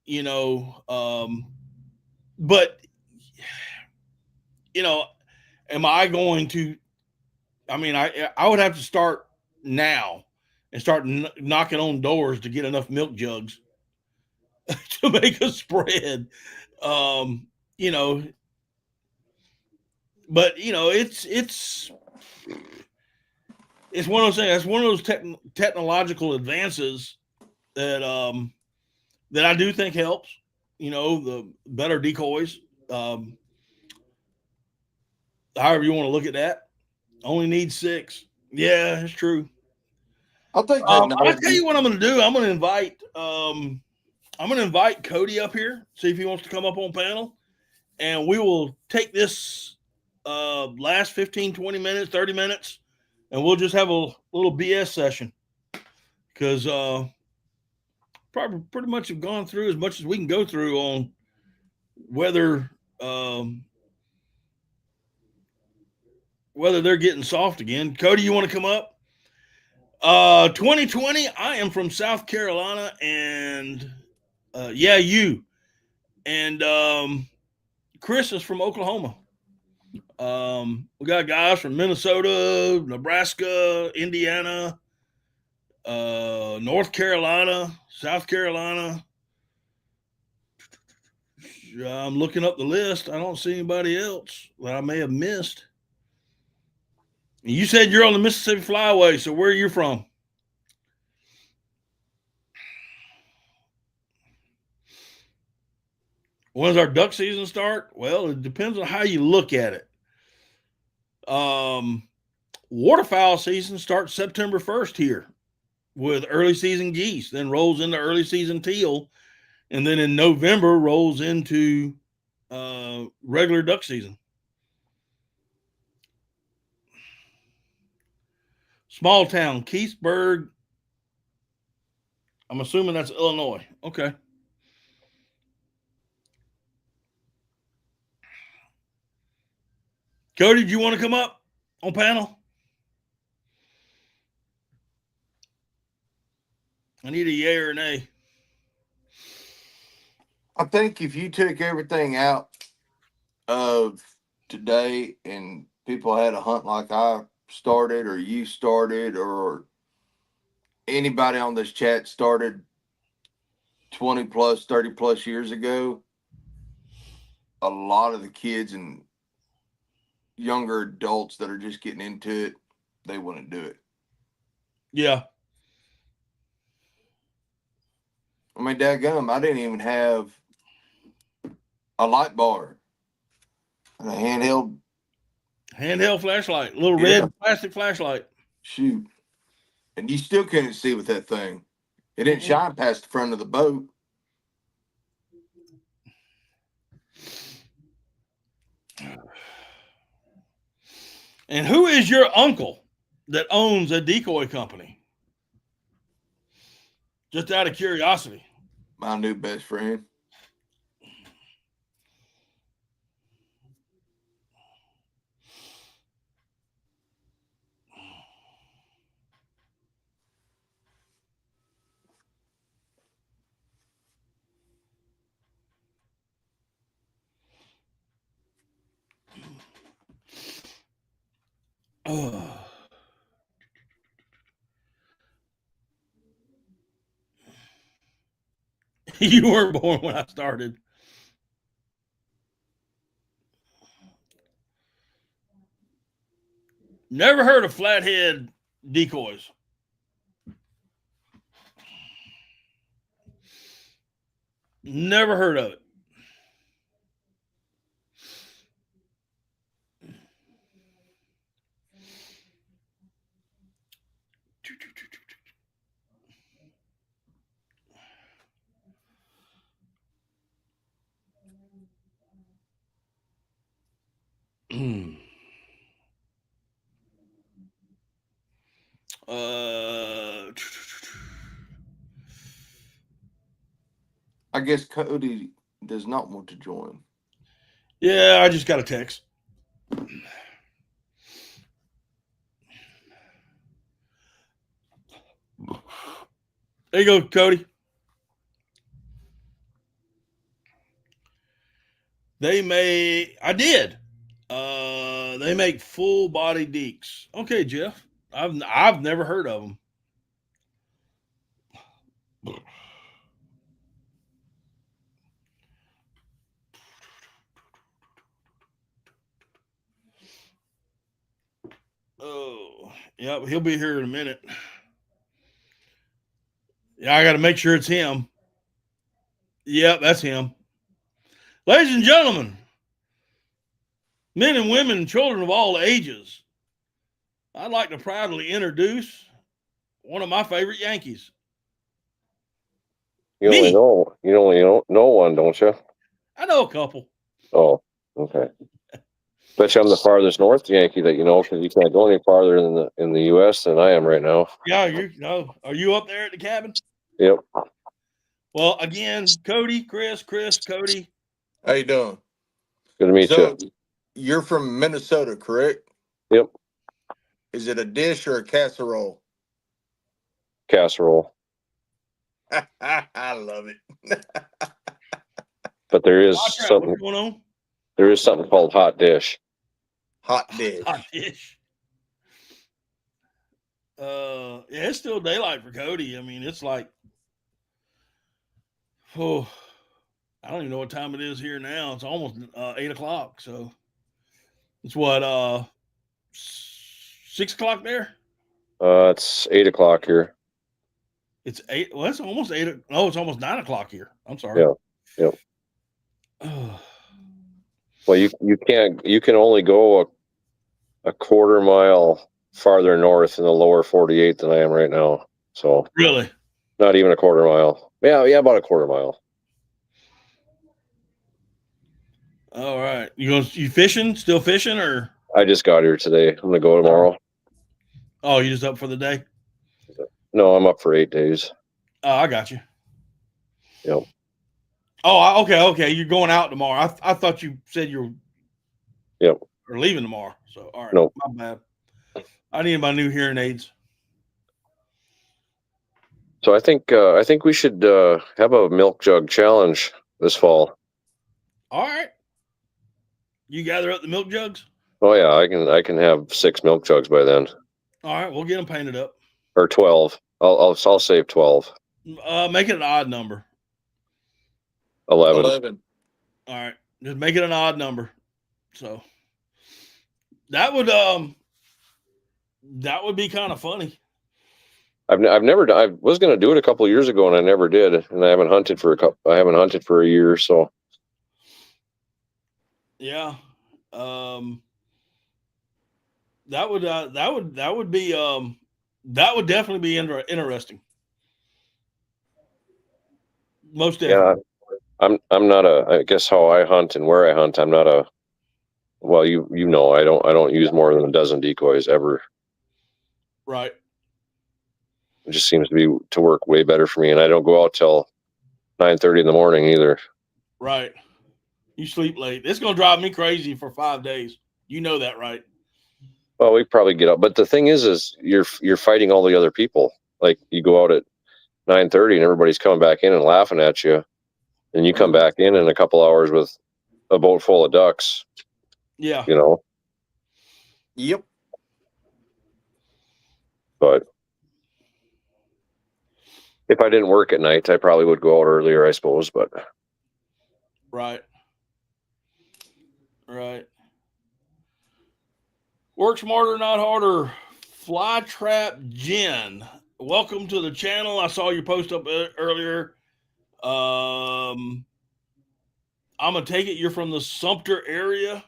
You know, but you know, am I going to? I mean, I would have to start now and start knocking on doors to get enough milk jugs to make a spread. Um, you know, but it's one of those things. It's one of those technological advances that I do think helps. The better decoys. Um, However you want to look at that, only need 6. Yeah, it's true. I'll take that. I'll tell you what I'm going to do. I'm going to invite Cody up here, see if he wants to come up on panel, and we will take this last 15, 20 minutes, 30 minutes, and we'll just have a little BS session because probably pretty much have gone through as much as we can go through on whether whether they're getting soft again. Cody, you want to come up? 2020. I am from South Carolina, and you and Chris is from Oklahoma. We got guys from Minnesota, Nebraska, Indiana, North Carolina, South Carolina. I'm looking up the list. I don't see anybody else that I may have missed. You said you're on the Mississippi Flyway, so where are you from? When does our duck season start? Well, it depends on how you look at it. Waterfowl season starts September 1st here with early season geese, then rolls into early season teal, and then in November rolls into regular duck season. Small town, Keithsburg. I'm assuming that's Illinois. Okay. Cody, do you want to come up on panel? I need a yay or an A. I think if you took everything out of today and people had a hunt like I started or you started or anybody on this chat started 20 plus 30 plus years ago, a lot of the kids and younger adults that are just getting into it, they wouldn't do it. Yeah. I mean, dadgum, I didn't even have a light bar and a Handheld flashlight, little yeah, red plastic flashlight. shoot. And you still couldn't see with that thing. It didn't shine past the front of the boat. And who is your uncle that owns a decoy company? Just out of curiosity. My new best friend. Oh. You weren't born when I started. Never heard of flathead decoys. Never heard of it. uh, I guess Cody does not want to join. yeah, I just got a text. There you go, Cody. I did. They make full body deeks. Okay, Jeff. I've never heard of them. Oh, yep, he'll be here in a minute. Yeah, I got to make sure it's him. Yep, that's him. Ladies and gentlemen, men and women, and children of all ages, I'd like to proudly introduce one of my favorite Yankees. You only know one, don't you? I know a couple. Oh, okay. Bet you I'm the farthest north Yankee that you know, because you can't go any farther in the U.S. than I am right now. Yeah, are you up there at the cabin? Yep. Well, again, Cody, Chris, Cody. How you doing? Good to meet you. You're from Minnesota, correct? Yep. Is it a dish or a casserole? Casserole. I love it. But there is What's something. going on? There is something called hot dish. Hot dish. Hot dish. Yeah, it's still daylight for Cody. I mean, it's like, oh, I don't even know what time it is here now. It's almost 8 o'clock. So it's what 6 o'clock there. It's 8 o'clock here. It's 8. Well, it's almost 8. No, it's almost 9 o'clock here. I'm sorry. Yeah. Yep. Oh. Well, you can only go a quarter mile farther north in the lower 48 than I am right now. So Really? not even a quarter mile. Yeah, about a quarter mile. All right. You fishing? Still fishing or? I just got here today. I'm gonna go tomorrow. Oh, you just up for the day? No, I'm up for 8 days. Oh, I got you. Yep. Oh, okay. You're going out tomorrow. I thought you said you were. Yep. Or leaving tomorrow. So all right. Nope. My bad. I need my new hearing aids. So I think we should have a milk jug challenge this fall. All right. You gather up the milk jugs? Oh yeah, I can have 6 milk jugs by then, All right, we'll get them painted up. or 12. I'll save 12. Make it an odd number. 11. All right, just make it an odd number. So that would be kind of funny. I've never done. I was going to do it a couple of years ago, and I never did. And I haven't hunted for a year. So Yeah, that would definitely be interesting. Most definitely. yeah, I'm not a. I guess how I hunt and where I hunt, I'm not a. Well, you know, I don't use more than a dozen decoys ever. Right. It just seems to work way better for me, and I don't go out till 9:30 in the morning either. Right. You sleep late. It's going to drive me crazy for 5 days. You know that, right? Well, we probably get up, but the thing is you're fighting all the other people. Like you go out at 9:30 and everybody's coming back in and laughing at you, and you come back in a couple hours with a boat full of ducks. Yeah. You know. Yep. But if I didn't work at night, I probably would go out earlier, I suppose. But right. Right. Work smarter, not harder. Flytrap Jen, welcome to the channel. I saw your post up earlier. I'm gonna take it you're from the Sumter area,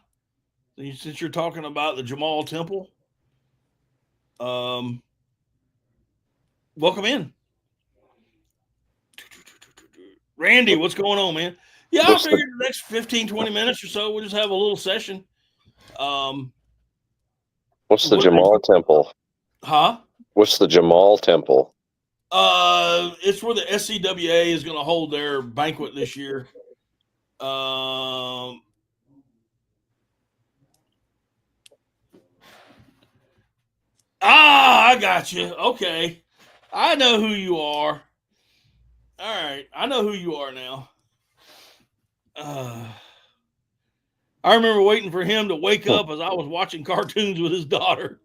since you're talking about the Jamal Temple. Welcome in, Randy. What's going on, man? Yeah, I figured the next 15-20 minutes or so we'll just have a little session. What's the Jamal Temple? Huh? What's the Jamal Temple? It's where the SCWA is going to hold their banquet this year. I got you. Okay. I know who you are. All right. I know who you are now. I remember waiting for him to wake up as I was watching cartoons with his daughter.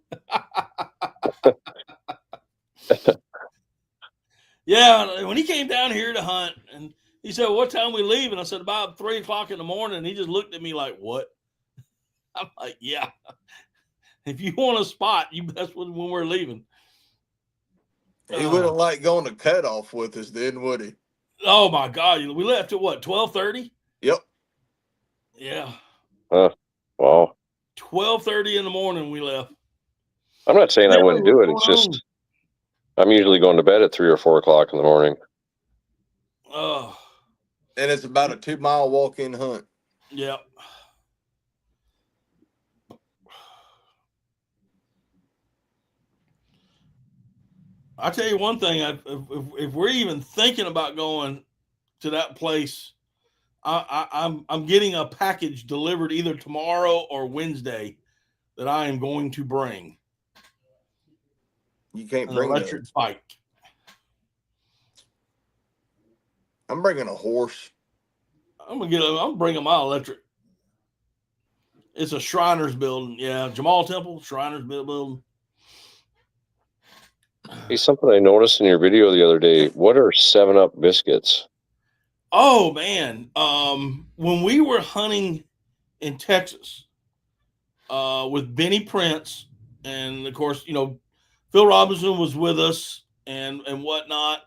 Yeah, when he came down here to hunt, and he said, "What time we leave?" And I said, "About 3:00 in the morning." And he just looked at me like, "What?" I'm like, "Yeah, if you want a spot, that's when we're leaving." He wouldn't like going to cutoff with us then, would he? Oh my God, we left at what, 12:30? Yep. Yeah. Wow. 12:30 in the morning we left. I'm not saying I wouldn't do it. It's just I'm usually going to bed at 3 or 4 o'clock in the morning. Oh. And it's about a 2-mile walk-in hunt. Yep. I tell you one thing, if we're even thinking about going to that place, I'm getting a package delivered either tomorrow or Wednesday that I am going to bring. You can't an bring electric bike. I'm bringing a horse. I'm bringing my electric. It's a Shriners building. Yeah, Jamal Temple, Shriners building. Hey, something I noticed in your video the other day. What are 7-Up biscuits? Oh man, when we were hunting in Texas with Benny Prince, and of course, Phil Robinson was with us and whatnot.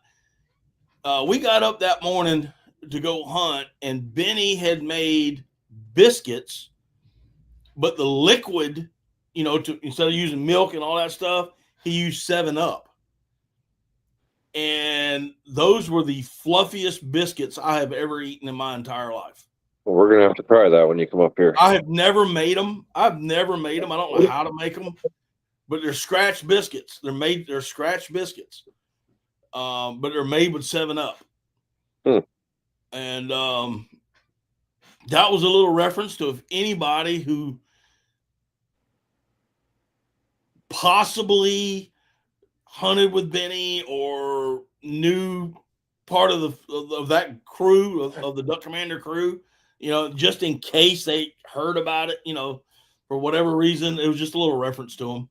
We got up that morning to go hunt, and Benny had made biscuits, but the liquid, instead of using milk and all that stuff, he used 7-Up. And those were the fluffiest biscuits I have ever eaten in my entire life. Well, we're going to have to try that when you come up here. I have never made them. I don't know how to make them, but they're scratch biscuits. They're scratch biscuits. But they're made with 7-Up. And that was a little reference to if anybody who possibly hunted with Benny or knew part of that crew of the Duck Commander crew, just in case they heard about it, for whatever reason, it was just a little reference to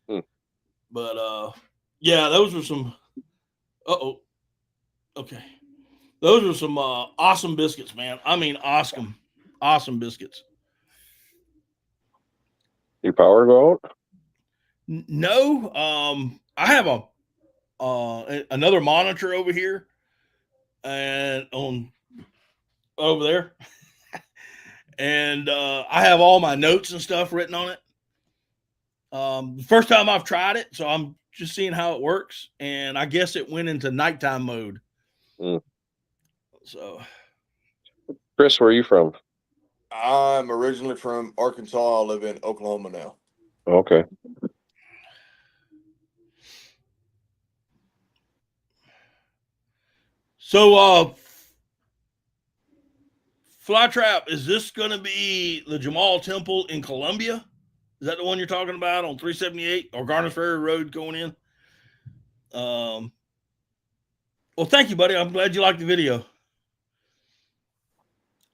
them. But yeah, those were some. Okay, those are some awesome biscuits, man. I mean, awesome biscuits. Your power go out? No, I have another monitor over here, and over there, and I have all my notes and stuff written on it. The first time I've tried it, so I'm just seeing how it works, and I guess it went into nighttime mode. So, Chris, where are you from? I'm originally from Arkansas. I live in Oklahoma now. Okay. So, Flytrap, is this going to be the Jamal Temple in Columbia? Is that the one you're talking about on 378 or Garners Ferry Road going in? Well, thank you, buddy. I'm glad you liked the video.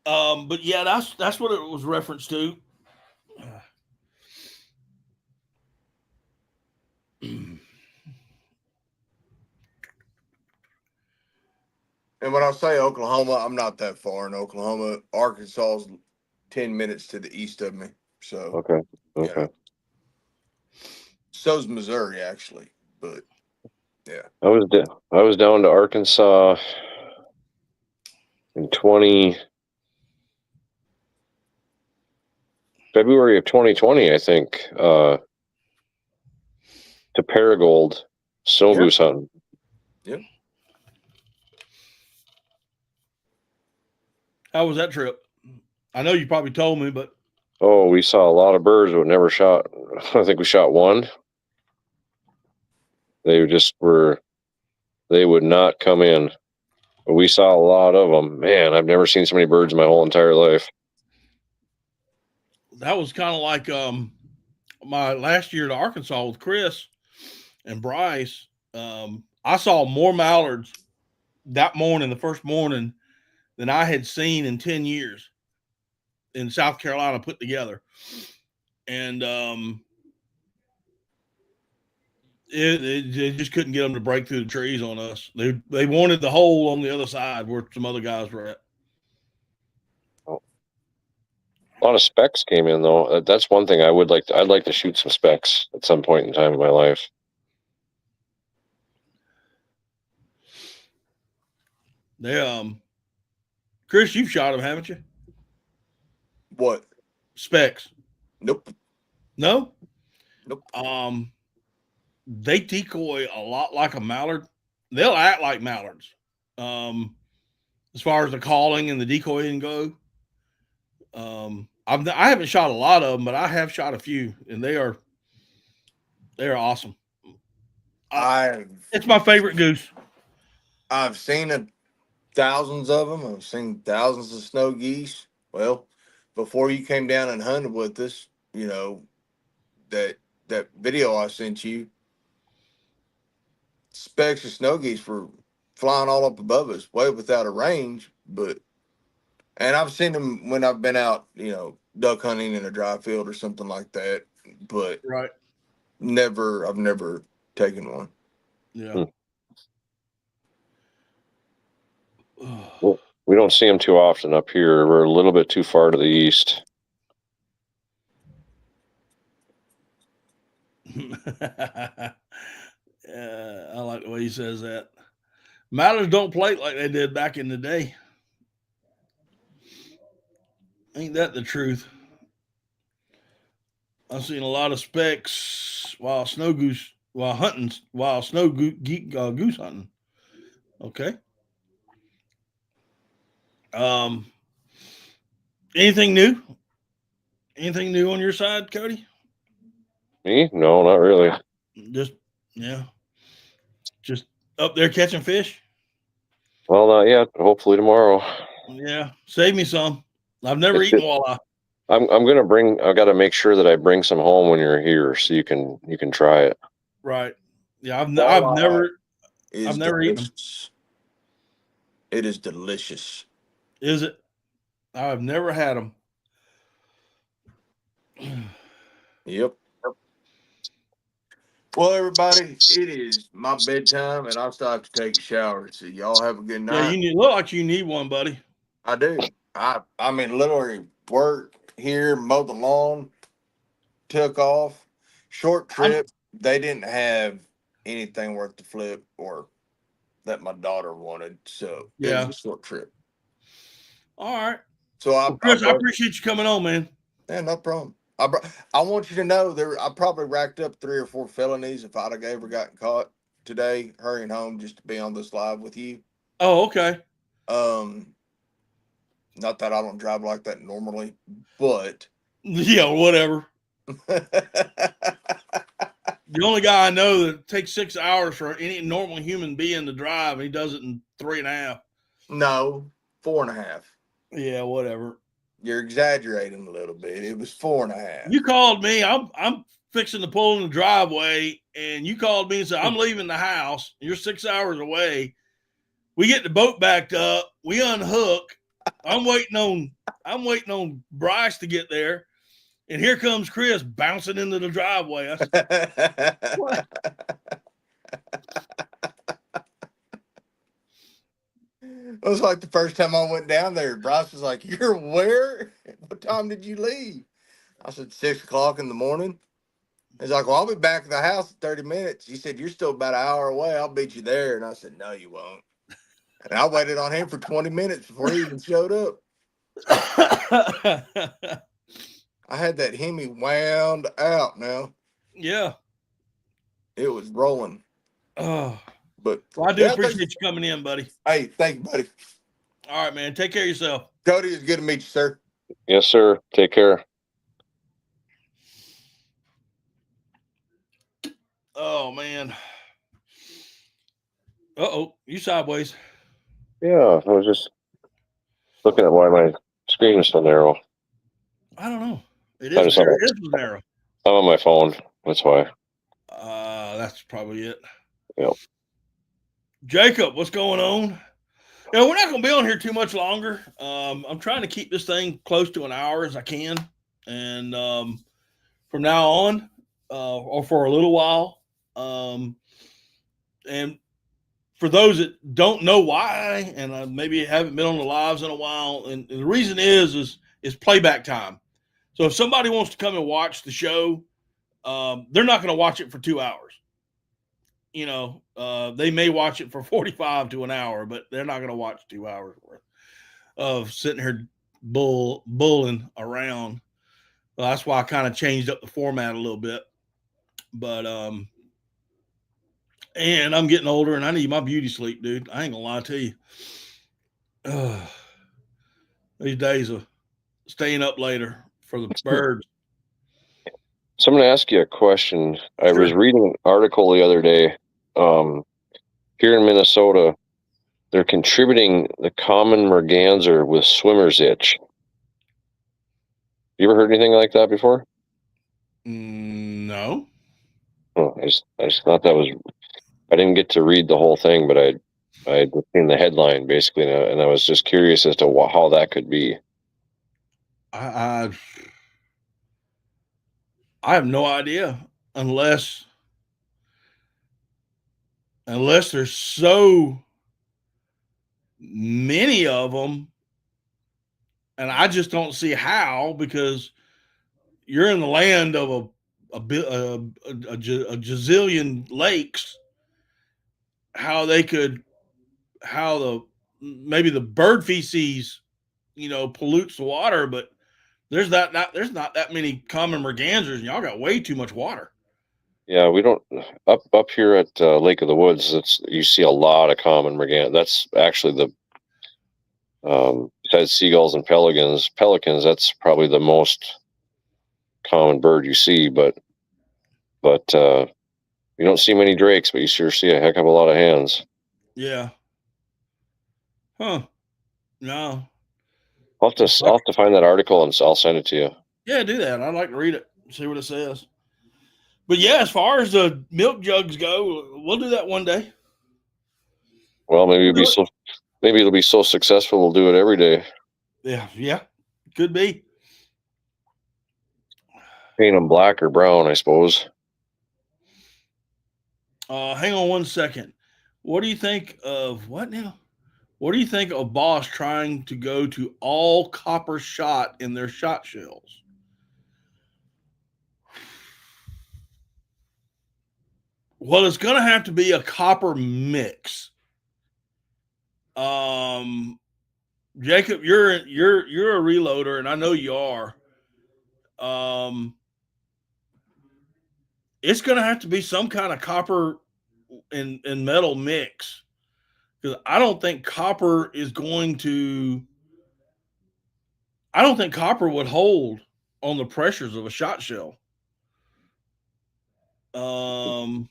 But yeah, that's what it was referenced to. And when I say Oklahoma, I'm not that far in Oklahoma. Arkansas is 10 minutes to the east of me. So, okay. So's Missouri, actually. But, yeah. I was down to Arkansas in February of 2020, I think, to Paragould snow goose hunting. Yep. How was that trip? I know you probably told me, but we saw a lot of birds, but never shot. I think we shot one. They would not come in. But we saw a lot of them. Man, I've never seen so many birds in my whole entire life. That was kind of like my last year to Arkansas with Chris and Bryce. I saw more mallards that morning, the first morning, than I had seen in 10 years in South Carolina put together. And it just couldn't get them to break through the trees on us. They wanted the hole on the other side where some other guys were at. A lot of specks came in, though. That's one thing I'd like to shoot some specks at some point in time in my life. They Chris, you've shot them, haven't you? What? Specks? Nope. No? Nope. They decoy a lot like a mallard. They'll act like mallards. As far as the calling and the decoying go. I haven't shot a lot of them, but I have shot a few, and they are awesome. It's my favorite goose. I've seen thousands of them. I've seen thousands of snow geese. Well, before you came down and hunted with us, that video I sent you, specks of snow geese were flying all up above us, way without a range. And I've seen them when I've been out, duck hunting in a dry field or something like that. But right, I've never taken one. Yeah. Well, we don't see them too often up here. We're a little bit too far to the east. I like the way he says that. Mallards don't plate like they did back in the day. Ain't that the truth? I've seen a lot of specks while snow goose goose hunting. Okay. Anything new? Anything new on your side, Cody? Me? No, not really. Just up there catching fish. Well, not yet. Hopefully tomorrow. Yeah, save me some. I've never eaten walleye. I'm gonna bring. I got to make sure that I bring some home when you're here, so you can try it. Right. Yeah, I've never eaten them. It is delicious. Is it? I've never had them. Yep. Well, everybody, it is my bedtime, and I still have to take a shower. So y'all have a good Yeah, night. you look like you need one, buddy. I do. I mean, literally work here, mow the lawn, took off, short trip. They didn't have anything worth the flip or that my daughter wanted, so it was Yeah. a short trip. All right. So Well, Chris, I appreciate you coming on, man. Yeah, no problem. I want you to know I probably racked up 3 or 4 felonies if I'd have ever gotten caught today, hurrying home just to be on this live with you. Oh, okay. Not that I don't drive like that normally, but yeah, whatever. The only guy I know that takes 6 hours for any normal human being to drive, and he does it in 3.5. No, 4.5. Yeah, whatever. You're exaggerating a little bit. It was 4.5. You called me. I'm fixing to pull in the driveway, and you called me and said, I'm leaving the house. You're 6 hours away. We get the boat backed up. We unhook. I'm waiting on Bryce to get there. And here comes Chris bouncing into the driveway. I said, what? It was like the first time I went down there. Bryce was like, "You're where? What time did you leave?" I said, 6 o'clock in the morning. He's like, "Well, I'll be back at the house in 30 minutes. He said, "You're still about an hour away. I'll beat you there." And I said, "No, you won't." And I waited on him for 20 minutes before he even showed up. I had that Hemi wound out now. Yeah. It was rolling. Oh. But well, I do appreciate you coming in, buddy. Hey, thank you, buddy. All right, man. Take care of yourself. Cody, it's good to meet you, sir. Yes, sir. Take care. Oh, man. Uh-oh. You sideways. Yeah, I was just looking at why my screen is so narrow. I don't know. It is narrow. I'm on my phone. That's why. That's probably it. Yep. Jacob, what's going on? Yeah, we're not going to be on here too much longer. I'm trying to keep this thing close to an hour as I can. And from now on, or for a little while. And for those that don't know why, and maybe haven't been on the lives in a while, and the reason is playback time. So if somebody wants to come and watch the show, they're not going to watch it for 2 hours. You know, they may watch it for 45 to an hour, but they're not going to watch 2 hours worth of sitting here bulling around. Well, that's why I kind of changed up the format a little bit. But and I'm getting older, and I need my beauty sleep, dude. I ain't gonna lie to you. These days of staying up later for the birds. So I'm going to ask you a question. I was reading an article the other day. Here in Minnesota, they're contributing the common merganser with swimmer's itch. You ever heard anything like that before? No. Oh, I just thought that was. I didn't get to read the whole thing, but I had seen the headline basically, and I was just curious as to how that could be. I have no idea unless there's so many of them, and I just don't see how, because you're in the land of a gazillion lakes. Maybe the bird feces, pollutes the water, but there's not that many common mergansers, and y'all got way too much water. Yeah, we don't up here at Lake of the Woods. You see a lot of common mergan. That's actually the besides seagulls and pelicans, that's probably the most common bird you see. But you don't see many drakes, but you sure see a heck of a lot of hens. Yeah. Huh. No. I'll have to find that article and I'll send it to you. Yeah, do that. I'd like to read it, see what it says. But yeah, as far as the milk jugs go, we'll do that one day. Well, maybe We'll do it. maybe it'll be so successful we'll do it every day. Yeah, could be. Paint them black or brown, I suppose. Hang on one second. What do you think of what now? What do you think of Boss trying to go to all copper shot in their shot shells? Well, it's going to have to be a copper mix. Jacob, you're a reloader, and I know you are. It's going to have to be some kind of copper and metal mix, because I don't think copper is going to. I don't think copper would hold on the pressures of a shot shell.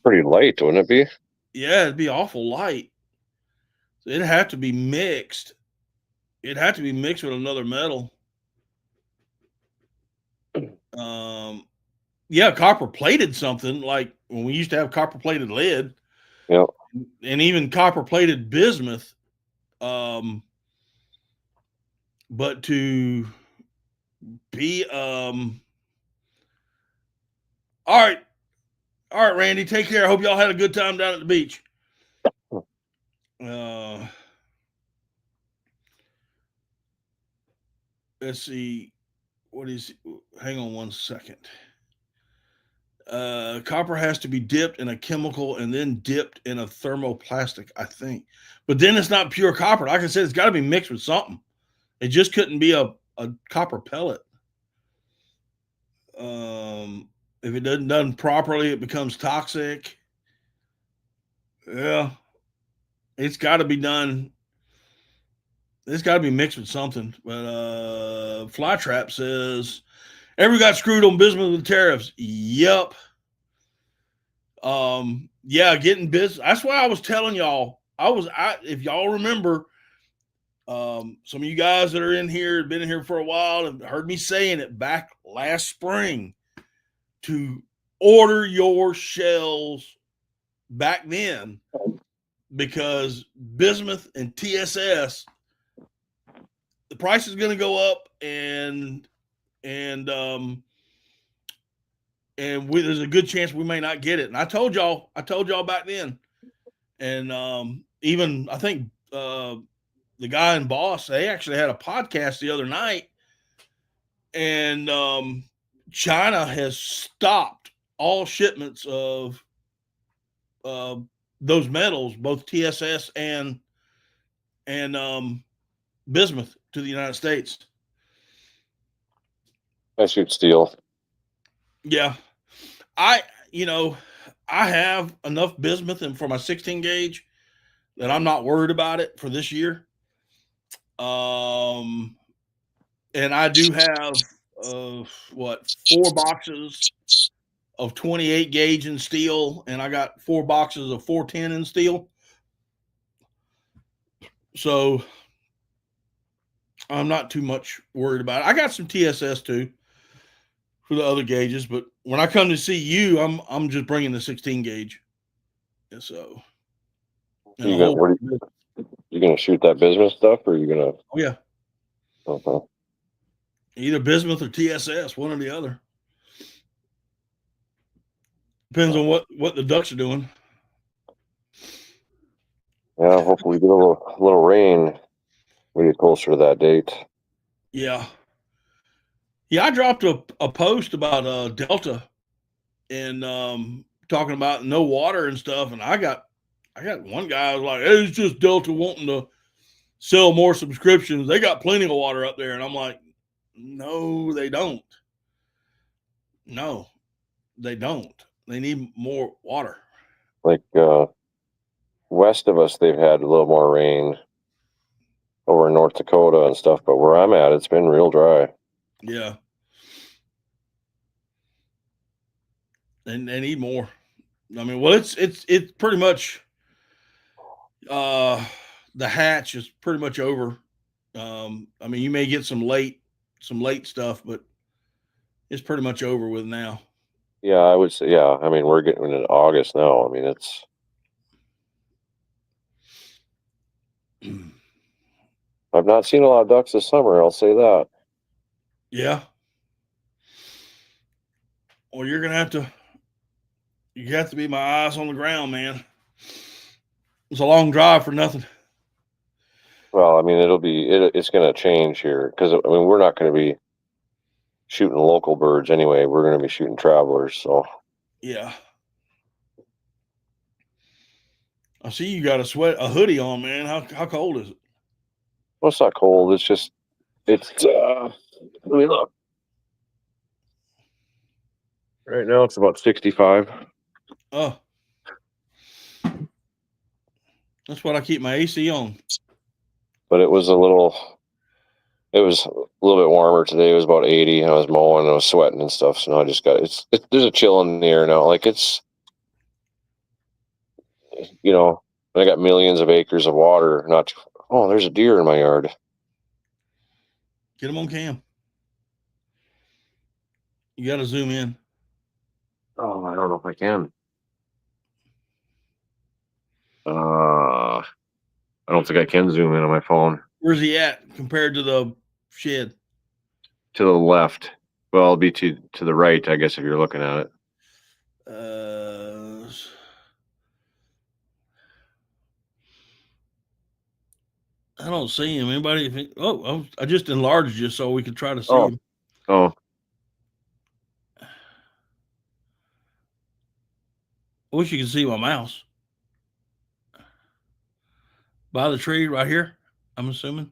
Pretty light, wouldn't it be? Yeah, it'd be awful light. It'd have to be mixed. It'd have to be mixed with another metal. Yeah, copper plated something like when we used to have copper plated lead. Yeah. And even copper plated bismuth. But to be all right, Randy, take care. I hope y'all had a good time down at the beach. Let's see. Hang on one second. Copper has to be dipped in a chemical and then dipped in a thermoplastic, I think. But then it's not pure copper. Like I said, it's got to be mixed with something. It just couldn't be a copper pellet. If it doesn't done properly, it becomes toxic. Yeah. It's got to be done. It's got to be mixed with something. But Flytrap says, ever got screwed on bismuth with tariffs? Yep. Yeah, getting business. That's why I was telling y'all. If y'all remember, some of you guys that are in here have been in here for a while and heard me saying it back last spring to order your shells back then, because bismuth and TSS, the price is going to go up, and there's a good chance we may not get it. And I told y'all back then. And even I think the guy in Boss, they actually had a podcast the other night, and China has stopped all shipments of those metals, both TSS and bismuth, to the United States. I shoot steel. Yeah. I have enough bismuth for my 16 gauge that I'm not worried about it for this year. And I do have 4 boxes of 28 gauge in steel, and I got 4 boxes of 410 in steel. So I'm not too much worried about it. I got some TSS too for the other gauges, but when I come to see you, I'm just bringing the 16 gauge. And so, and You gonna shoot that bismuth stuff, or you gonna? Oh yeah. Okay. Either bismuth or TSS, one or the other. Depends on what the ducks are doing. Yeah, hopefully we get a little rain. We get closer to that date. Yeah. Yeah, I dropped a post about Delta and talking about no water and stuff, and I got one guy was like, hey, it's just Delta wanting to sell more subscriptions. They got plenty of water up there. And I'm like, no, they don't. No, they don't. They need more water. Like west of us, they've had a little more rain over in North Dakota and stuff, but where I'm at, it's been real dry. Yeah. And they need more. I mean, well, it's pretty much the hatch is pretty much over. I mean, you may get some late stuff, but it's pretty much over with now. Yeah, I would say, yeah. I mean, we're getting into August now. I mean, it's. I've not seen a lot of ducks this summer. I'll say that. Yeah. Well, you're gonna have to. You have to be my eyes on the ground, man. It's a long drive for nothing. Well, I mean, it's going to change here because I mean, we're not going to be shooting local birds anyway. We're going to be shooting travelers. So Yeah. I see you got a hoodie on, man. How cold is it? well, it's not cold. It's just it's. Let me look. Right now, it's about 65. Oh, that's what I keep my AC on. But it was a little bit warmer today. It was about 80. And I was mowing and I was sweating and stuff. So now I just got there's a chill in the air now. Like it's, you know, I got millions of acres of water. Oh, there's a deer in my yard. Get them on cam. You got to zoom in. Oh, I don't know if I can. I don't think I can zoom in on my phone. Where's he at compared to the shed? To the left. Well, it'll be to the right, I guess, if you're looking at it. I don't see him. Anybody? I just enlarged you so we could try to see him. Oh. I wish you could see my mouse. By the tree right here, I'm assuming.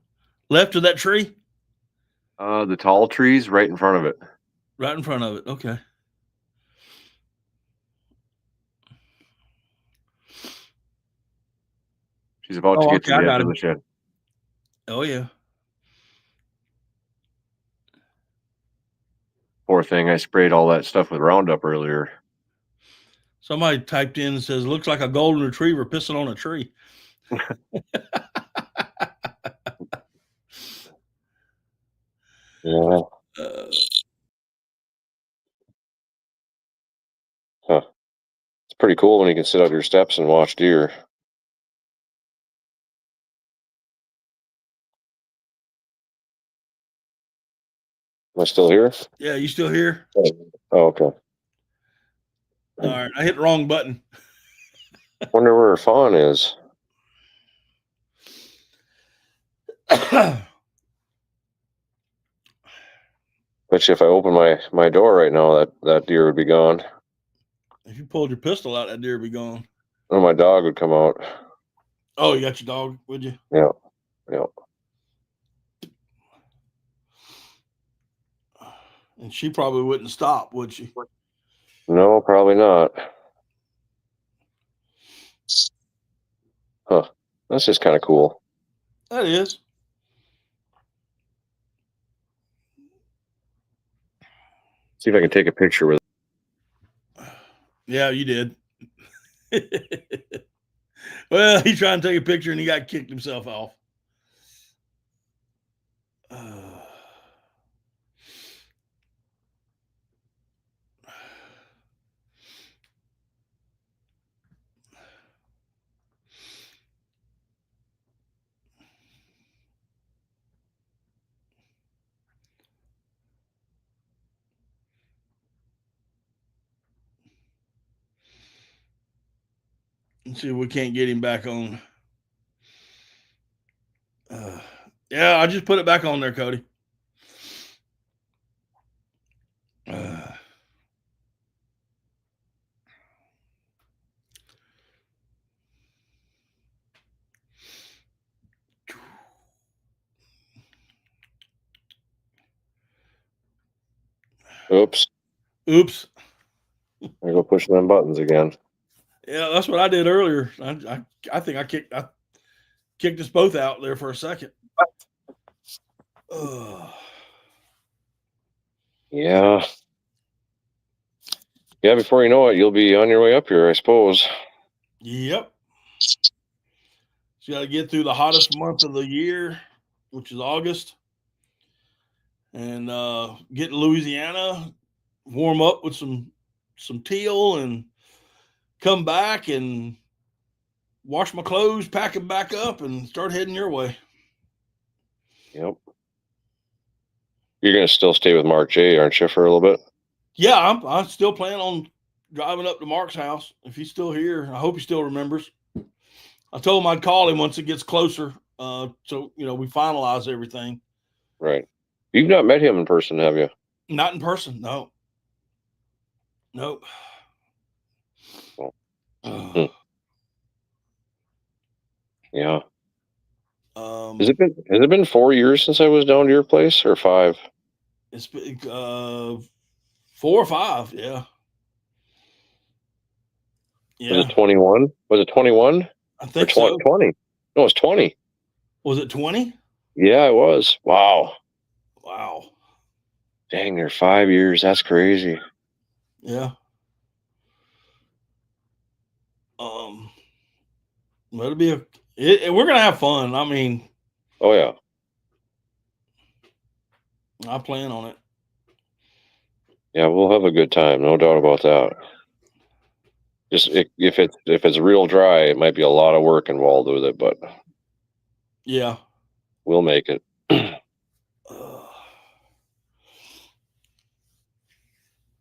Left of that tree? The tall trees right in front of it. Right in front of it. Okay. She's about to get to the edge of the shed. Oh, yeah. Poor thing. I sprayed all that stuff with Roundup earlier. Somebody typed in and says, looks like a golden retriever pissing on a tree. Yeah. It's pretty cool when you can sit out your steps and watch deer. Am I still here? Yeah, you still here? Oh, okay. All right, I hit the wrong button. Wonder where her fawn is. Bet you if I open my door right now, that deer would be gone. If you pulled your pistol out, that deer would be gone. Or my dog would come out. Oh, you got your dog, would you? Yeah. Yeah. And she probably wouldn't stop, would she? No, probably not. Huh. That's just kind of cool. That is. See if I can take a picture with it. Yeah, you did. Well, he tried to take a picture and he got kicked himself off. Let's see if we can't get him back on. Yeah, I just put it back on there, Cody. Oops. I go push them buttons again. Yeah, that's what I did earlier. I think I kicked us both out there for a second. Yeah. Yeah, before you know it, you'll be on your way up here, I suppose. Yep. So you got to get through the hottest month of the year, which is August, and get to Louisiana, warm up with some some teal and come back and wash my clothes, pack them back up, and start heading your way. Yep. You're going to still stay with Mark J, aren't you, for a little bit? Yeah, I'm still planning on driving up to Mark's house. If he's still here, I hope he still remembers. I told him I'd call him once it gets closer. So, we finalize everything. Right. You've not met him in person, have you? Not in person. No. Nope. Oh. Yeah. Has it been 4 years since I was down to your place, or 5? It's been 4 or 5. Yeah. Yeah. Was it 21? Was it 21? I think or 20, so. 20? No, it's 20. Was it 20? Yeah, it was. Wow. Wow. Dang, they're 5 years. That's crazy. Yeah. It'll be we're gonna have fun. I mean, oh yeah, I plan on it. Yeah, we'll have a good time, no doubt about that. Just if it's real dry, it might be a lot of work involved with it, but yeah, we'll make it.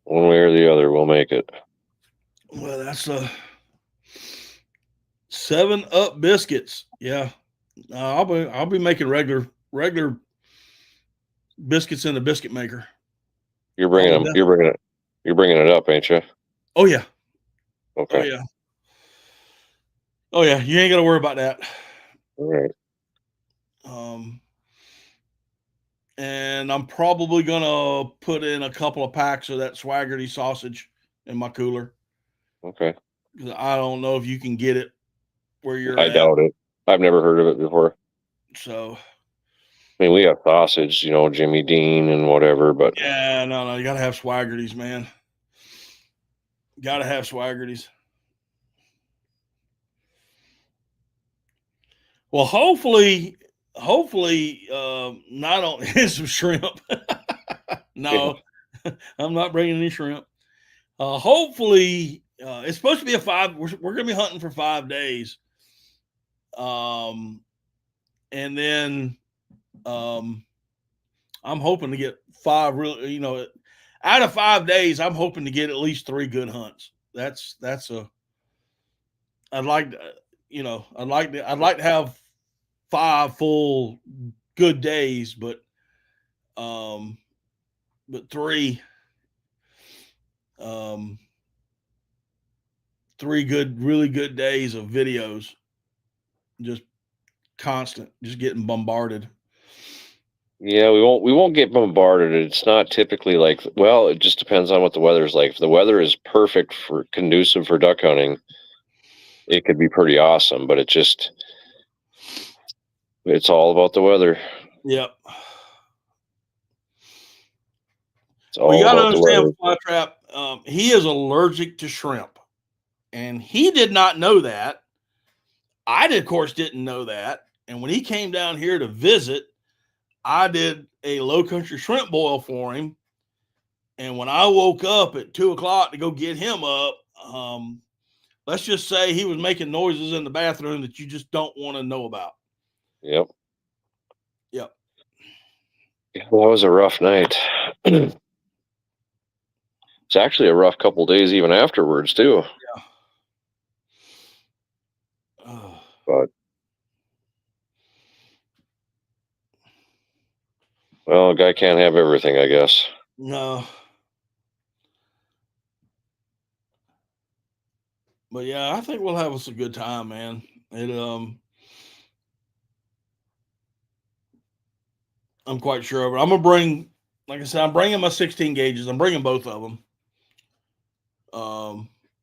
One way or the other, we'll make it. Well, that's 7-Up biscuits. Yeah, I'll be making regular biscuits in the biscuit maker. You're bringing it up, ain't you? Oh yeah. Okay. Oh yeah. You ain't got to worry about that. All right. And I'm probably gonna put in a couple of packs of that Swaggerty sausage in my cooler. Okay. I don't know if you can get it where you're at. I doubt it. I've never heard of it before. So, I mean, we have sausage, Jimmy Dean and whatever, but yeah, no, you gotta have Swaggerties, man. Gotta have Swaggerties. Well, hopefully, not only some shrimp. No, I'm not bringing any shrimp. Hopefully, it's supposed to be we're going to be hunting for 5 days. And then, I'm hoping to get 5 really, out of 5 days, I'm hoping to get at least 3 good hunts. I'd like to have 5 full good days, but 3 really good days of videos, just constant, just getting bombarded. Yeah, we won't get bombarded. It's not typically like, well, it just depends on what the weather's like. If the weather is perfect conducive for duck hunting, it could be pretty awesome, but it's all about the weather. Yep. It's all you got to about the weather. understand, Flytrap, he is allergic to shrimp, and he did not know that. I, of course, didn't know that. And when he came down here to visit, I did a low country shrimp boil for him. And when I woke up at 2:00 to go get him up, let's just say he was making noises in the bathroom that you just don't want to know about. Yep. Yep. Yeah, well, that was a rough night. It's actually a rough couple days even afterwards too. Yeah. But well, a guy can't have everything, I guess. No. But yeah, I think we'll have us a good time, man. I'm quite sure of it. I'm gonna bring, like I said, I'm bringing my 16 gauges. I'm bringing both of them,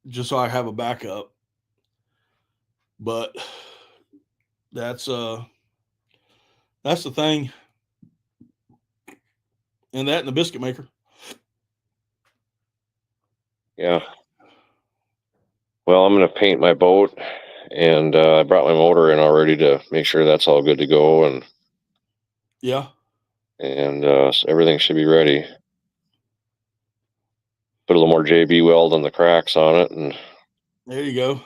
just so I have a backup. But that's the thing, and that and the biscuit maker. Yeah. Well, I'm going to paint my boat, and I brought my motor in already to make sure that's all good to go, and so everything should be ready. Put a little more more JB weld on the cracks on it, and there you go.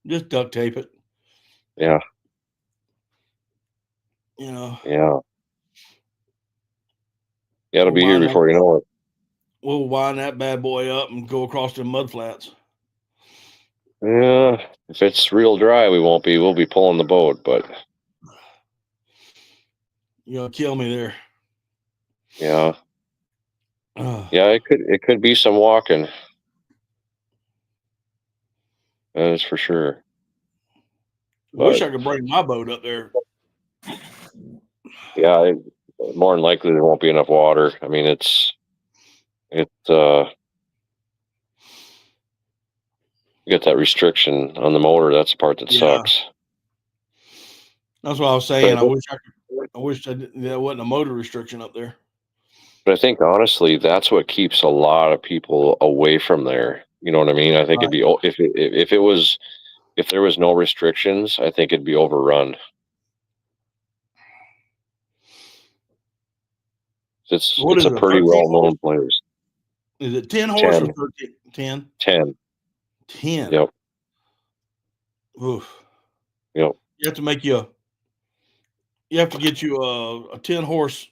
Just duct tape it. yeah, You know. yeah, it'll We'll be here wind before that, you know it. we'll wind that bad boy up and go across the mud flats. Yeah, if it's real dry, we won't be. We'll be pulling the boat, but You're gonna kill me there. yeah, Ugh. yeah, it could be some walking. That is for sure. Wish But I could bring my boat up there. yeah, more than likely there won't be enough water. I mean, it's you get that restriction on the motor. That's the part that Yeah. sucks. That's what I was But saying. I wish there wasn't a motor restriction up there. I think honestly, that's what keeps a lot of people away from there. You know what I mean? I think it'd be if there was no restrictions, I think it'd be overrun. What It's is a it, pretty 13 well horse? known place. Is it 10 horse or 10, 13? 10? 10. 10. Yep, Oof. yep. You have to make you have to get you a 10 horse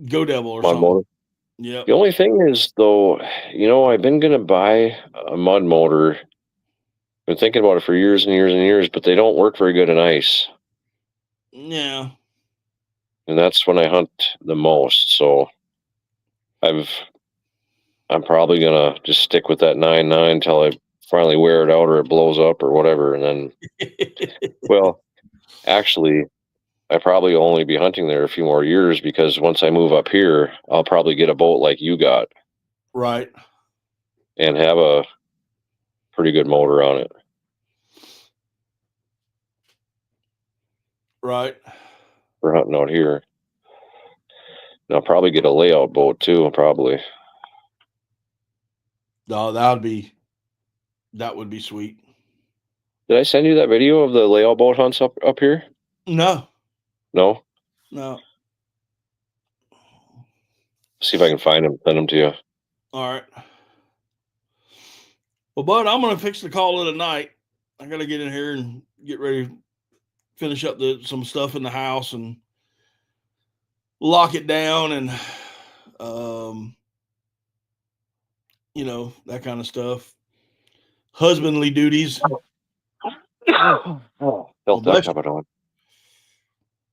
Go Devil or Mud something. motor. Yep. The only thing is, though, I've been gonna buy a mud motor. Been thinking about it for years and years and years, but they don't work very good in ice, Yeah. and that's when I hunt the most. So I'm probably gonna just stick with that 9.9 until I finally wear it out or it blows up or whatever, and then, well, actually, I probably only be hunting there a few more years because once I move up here, I'll probably get a boat like you got Right. and have a pretty good motor on it. Right. For hunting out here. And I'll probably get a layout boat too, probably. No, that would be sweet. Did I send you that video of the layout boat hunts up here? No. No? No. See if I can find them, send them to you. All right. Well, bud, I'm gonna fix the call it a night. I gotta get in here and get ready to finish up some stuff in the house and lock it down and that kind of stuff. Husbandly duties. Oh, Well, felt that bless you. coming on.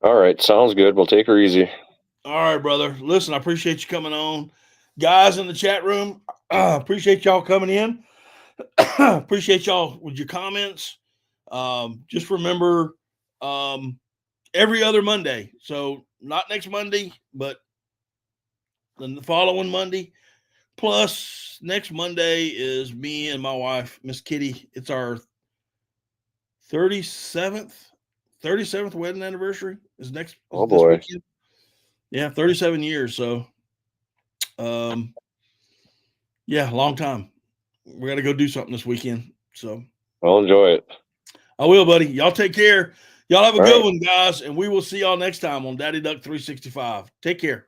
All right, sounds good. We'll take her easy. All right, brother. Listen, I appreciate you coming on. Guys in the chat room, appreciate y'all coming in. Appreciate y'all with your comments. Just remember every other Monday. So not next Monday, but the following Monday. Plus, next Monday is me and my wife, Miss Kitty. It's our 37th wedding anniversary. Is next Oh this boy. weekend. Yeah, 37 years. So yeah, long time. We got to go do something this weekend. So I'll enjoy it. I will, buddy. Y'all take care. Y'all have a All good right. one, guys, and we will see y'all next time on Daddy Duck 365. Take care.